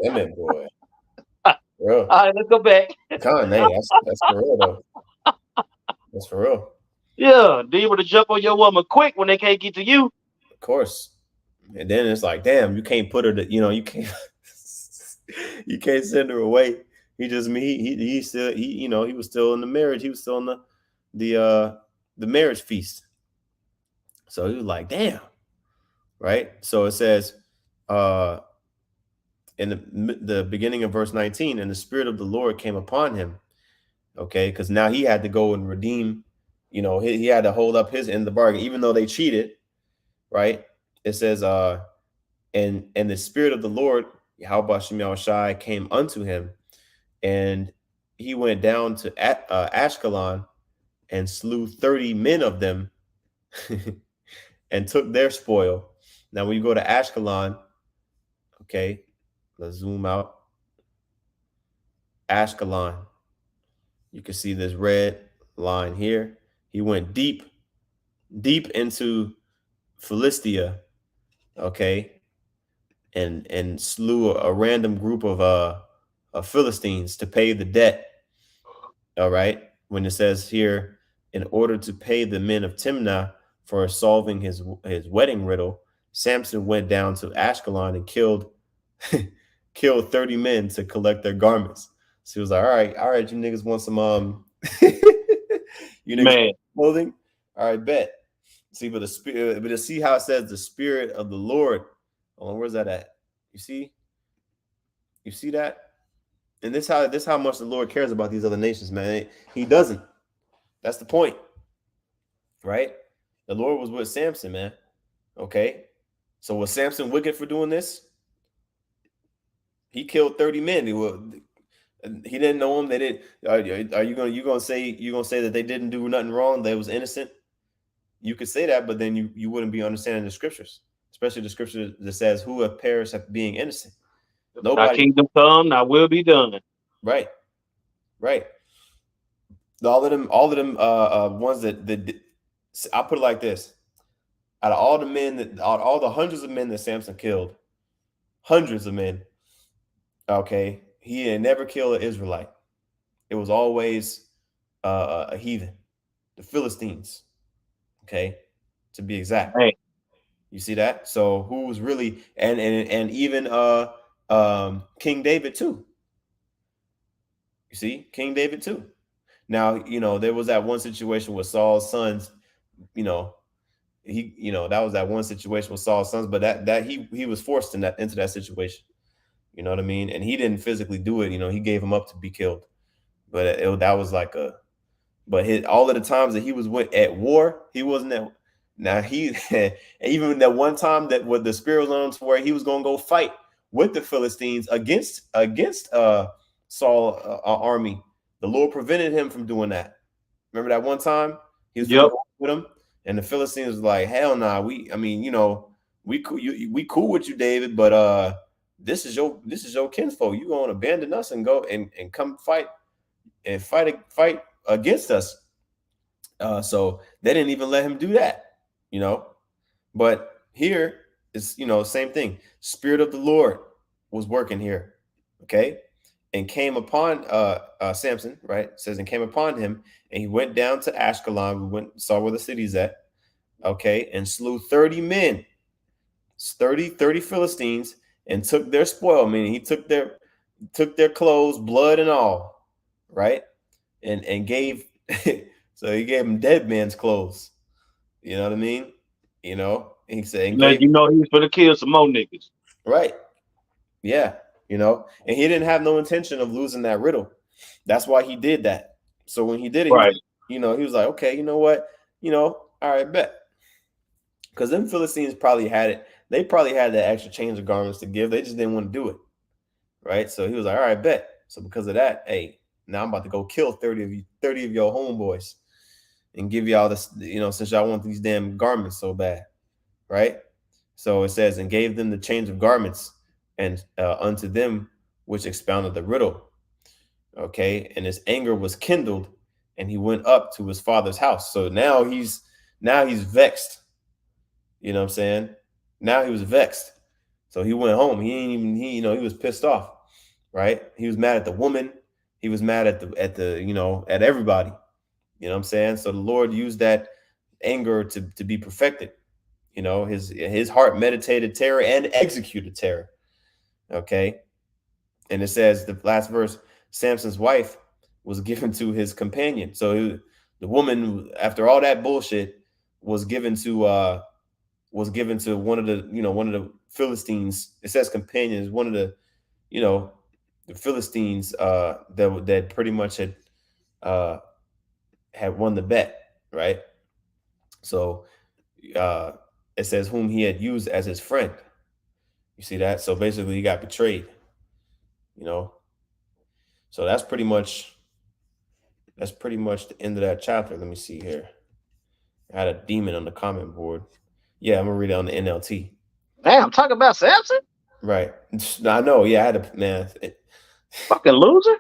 Damn it, boy. All Real. right, let's go back. Con, hey, that's for real though. That's for real. Yeah, demon to jump on your woman quick when they can't get to you. Of course. And then it's like, damn, you can't put her to, you can't you can't send her away. He still he was still in the marriage. He was still in the marriage feast. So he was like, damn. Right? So it says in the beginning of verse 19, and the spirit of the Lord came upon him. Okay, because now he had to go and redeem, he had to hold up his end of the bargain, even though they cheated, right? It says, and the spirit of the Lord, Yahweh Shem Yahushai, came unto him, and he went down to Ashkelon and slew 30 men of them and took their spoil. Now, when you go to Ashkelon, okay, let's zoom out. Ashkelon, you can see this red line here. He went deep, deep into Philistia, okay, and slew a random group of Philistines to pay the debt. All right, when it says here, in order to pay the men of Timnah for solving his wedding riddle, Samson went down to Ashkelon and killed killed 30 men to collect their garments. So he was like, all right, you niggas want some you niggas Man, want clothing? All right, bet. See, but the spirit, but to see how it says the spirit of the Lord. Hold on, where's that at? You see? You see that? And this how much the Lord cares about these other nations, man. He doesn't. That's the point, right? The Lord was with Samson, man. Okay. So was Samson wicked for doing this? He killed 30 men. He didn't know them. They did. Are you gonna say that they didn't do nothing wrong? They was innocent. You could say that, but then you wouldn't be understanding the scriptures, especially the scripture that says, "Who have perished at being innocent." thy Nobody. kingdom come, thy will be done. Right. Right. All of them ones that I'll put it like this. Out of all the men all the hundreds of men that Samson killed, hundreds of men, okay, he had never killed an Israelite. It was always a heathen, the Philistines, okay, to be exact. Hey, You see that? So who was really and even King David too. You see, King David too. Now, there was that one situation with Saul's sons, you know, that was that one situation with Saul's sons, but that he was forced into that situation. You know what I mean? And he didn't physically do it. He gave him up to be killed. But that was like but all of the times that he was at war, he wasn't at. Now he even that one time that what the spirit was on to where he was going to go fight with the Philistines against Saul army. The Lord prevented him from doing that. Remember that one time he was going to yep. go with him, and the Philistines was like, "Hell nah, we cool, we cool with you, David, but this is your kinsfolk. You going to abandon us and go and come fight against us." So they didn't even let him do that. But here is, same thing. Spirit of the Lord was working here, okay, and came upon Samson, right? It says and came upon him, and he went down to Ashkelon. We went saw where the city's at, okay, and slew 30 men, 30 Philistines, and took their spoil. Meaning he took their clothes, blood and all, right, and gave. So he gave them dead man's clothes. You know what I mean? He said and Let gave you know he's gonna kill some more niggas. right. Yeah, and he didn't have no intention of losing that riddle. That's why he did that. So when he did it, Right. he was like, okay, you know what? All right, bet. Because them Philistines probably had it. They probably had that extra change of garments to give. They just didn't want to do it. Right. So he was like, all right, bet. So because of that, hey, now I'm about to go kill 30 of you, 30 of your homeboys and give y'all this, since y'all want these damn garments so bad. Right. So it says, and gave them the change of garments and unto them which expounded the riddle. Okay. And his anger was kindled and he went up to his father's house. So now he's vexed. You know what I'm saying? Now he was vexed. So he went home. He ain't even he was pissed off, right? He was mad at the woman. He was mad at at everybody. You know what I'm saying? So the Lord used that anger to be perfected. His heart meditated terror and executed terror. Okay. And it says the last verse, Samson's wife was given to his companion. So the woman, after all that bullshit, was given to one of the Philistines. It says companions, one of the Philistines that pretty much uh had won the bet, right? So uh it says whom he had used as his friend. You see that? So basically he got betrayed, you know. So that's pretty much the end of that chapter. Let me see here. I had a demon on the comment board. Yeah, I'm gonna read it on the NLT. Damn, talk about Samson, Right. I know. Yeah, I had to. Man, fucking loser.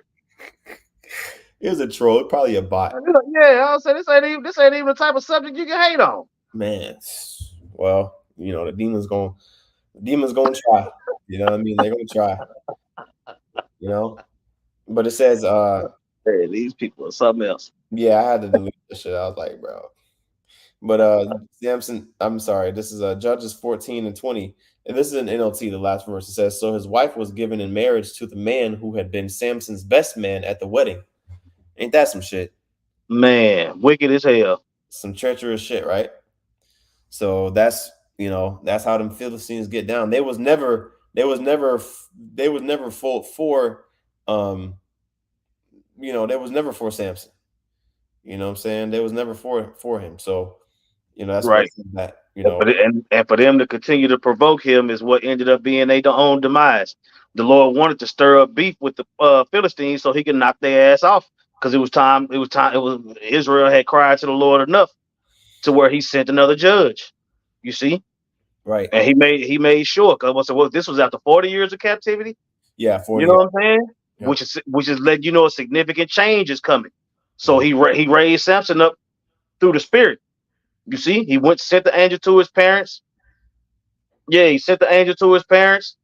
it was a troll. Probably a bot. Yeah, I said this ain't even the type of subject you can hate on. Man. Well, the demons gonna try. You know what I mean? They're gonna try. You know. But it says, Hey, these people are something else. yeah, I had to delete the shit. I was like, bro. But Samson, I'm sorry, this is Judges 14 and 20. And this is an NLT, the last verse. It says, so his wife was given in marriage to the man who had been Samson's best man at the wedding. Ain't that some shit? Man, wicked as hell. Some treacherous shit, right? So that's how them Philistines get down. They was never for they was never for Samson. You know what I'm saying? They was never for him. So, that's why Right. it says that, And for them to continue to provoke him is what ended up being their own demise. The Lord wanted to stir up beef with the Philistines so he could knock their ass off because it was time. It was time. It was Israel had cried to the Lord enough to where he sent another judge. You see, right. and he made sure because this was after 40 years of captivity. Yeah, You 40. know what I'm saying? Yep. Which is letting you know a significant change is coming. So Mhm. he raised Samson up through the Spirit. You see, he sent the angel to his parents. Yeah, he sent the angel to his parents,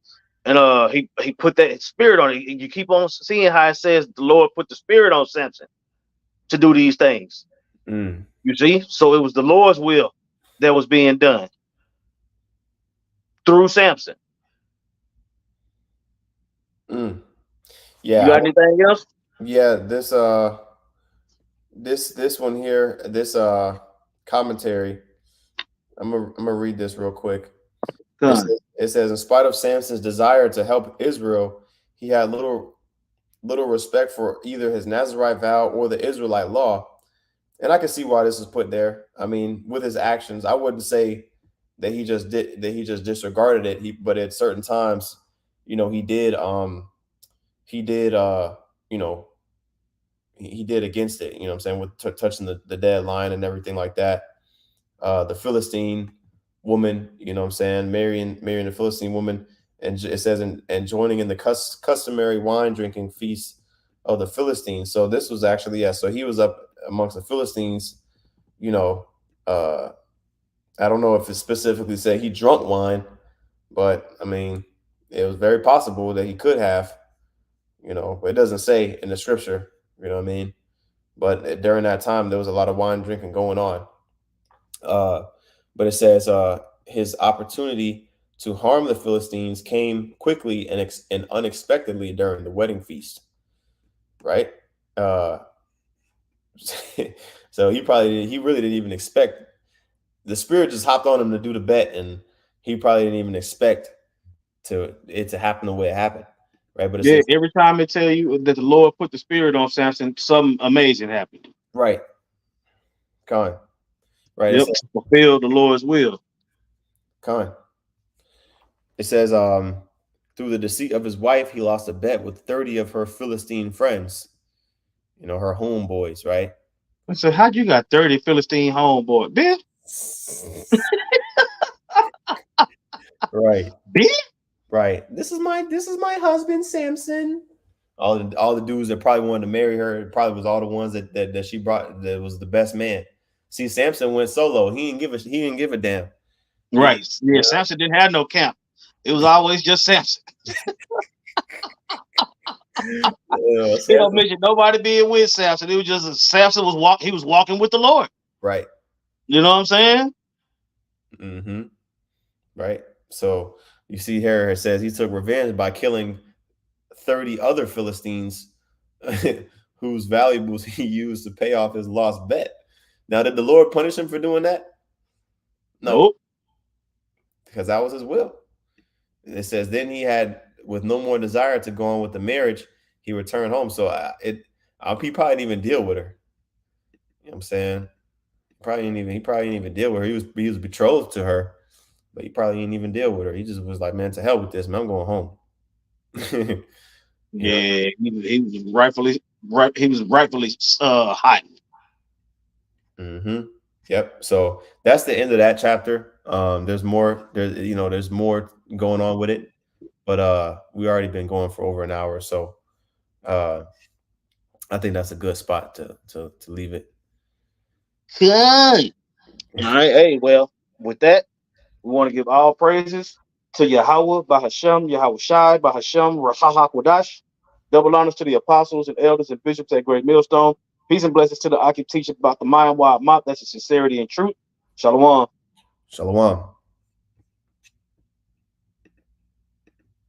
and he put that spirit on it. You keep on seeing how it says the Lord put the spirit on Samson to do these things. Mm. You see, so it was the Lord's will that was being done through Samson. Mm. You Yeah, got anything else? yeah. This one here, this commentary. I'm gonna read this real quick. Done. It says, in spite of Samson's desire to help Israel, he had little respect for either his Nazarite vow or the Israelite law. And I can see why this is put there. I mean, with his actions, I wouldn't say that he just disregarded it. But at certain times, he did he did you know he did against it. You know what I'm saying, with touching the dead lion and everything like that. The Philistine woman, you know what I'm saying, marrying the Philistine woman, and it says and joining in the customary wine drinking feast of the Philistines. So this was actually, yeah. So he was up amongst the Philistines. You know, uh, I don't know if it specifically said he drunk wine, but I mean, it was very possible that he could have. But it doesn't say in the scripture. You know what I mean? But during that time, there was a lot of wine drinking going on. Uh, but it says his opportunity to harm the Philistines came quickly and unexpectedly during the wedding feast, right? Uh, so he really didn't even expect. The spirit just hopped on him to do the bet, and he probably didn't even expect it to happen the way it happened, right? But it Yeah, says every time they tell you that the Lord put the spirit on Samson, something amazing happened. right, Con, right. It Yep, says, to fulfill the Lord's will. Con. It says, through the deceit of his wife, he lost a bet with 30 of her Philistine friends, her homeboys, right? I said, how'd you got 30 Philistine homeboy? Bitch, Right, bitch. right. This is my husband, Samson. All the dudes that probably wanted to marry her probably was all the ones that she brought that was the best man. See, Samson went solo. He didn't give a damn. He, Right. Yeah, Samson didn't have no camp. It was always just Samson. He don't Samson, mention nobody being with Samson. It was just Samson he was walking with the Lord. right. You know what I'm saying? Mm-hmm. Right. So you see here it says he took revenge by killing 30 other Philistines whose valuables he used to pay off his lost bet. Now, did the Lord punish him for doing that? No, Nope. because that was his will. It says then he had, with no more desire to go on with the marriage, he returned home. So he probably didn't even deal with her. You know what I'm saying? He probably didn't even deal with her. He was betrothed to her, but he probably didn't even deal with her. He just was like, man, to hell with this, man. I'm going home. you know. Yeah, he was rightfully hot. Mm-hmm. Yep. So that's the end of that chapter. There's more. There's more going on with it, but we already been going for over an hour, so uh, I think that's a good spot to leave it. Good. All right. Hey, well, with that, we want to give all praises to Yahweh, Bahashem, Yahweh Shai, Bahashem, Rahaha Kwadash. Double honors to the apostles and elders and bishops at Great Millstone. Peace and blessings to the Akib teacher about the mind wide mouth. That's the sincerity and truth. Shalom. Shalom.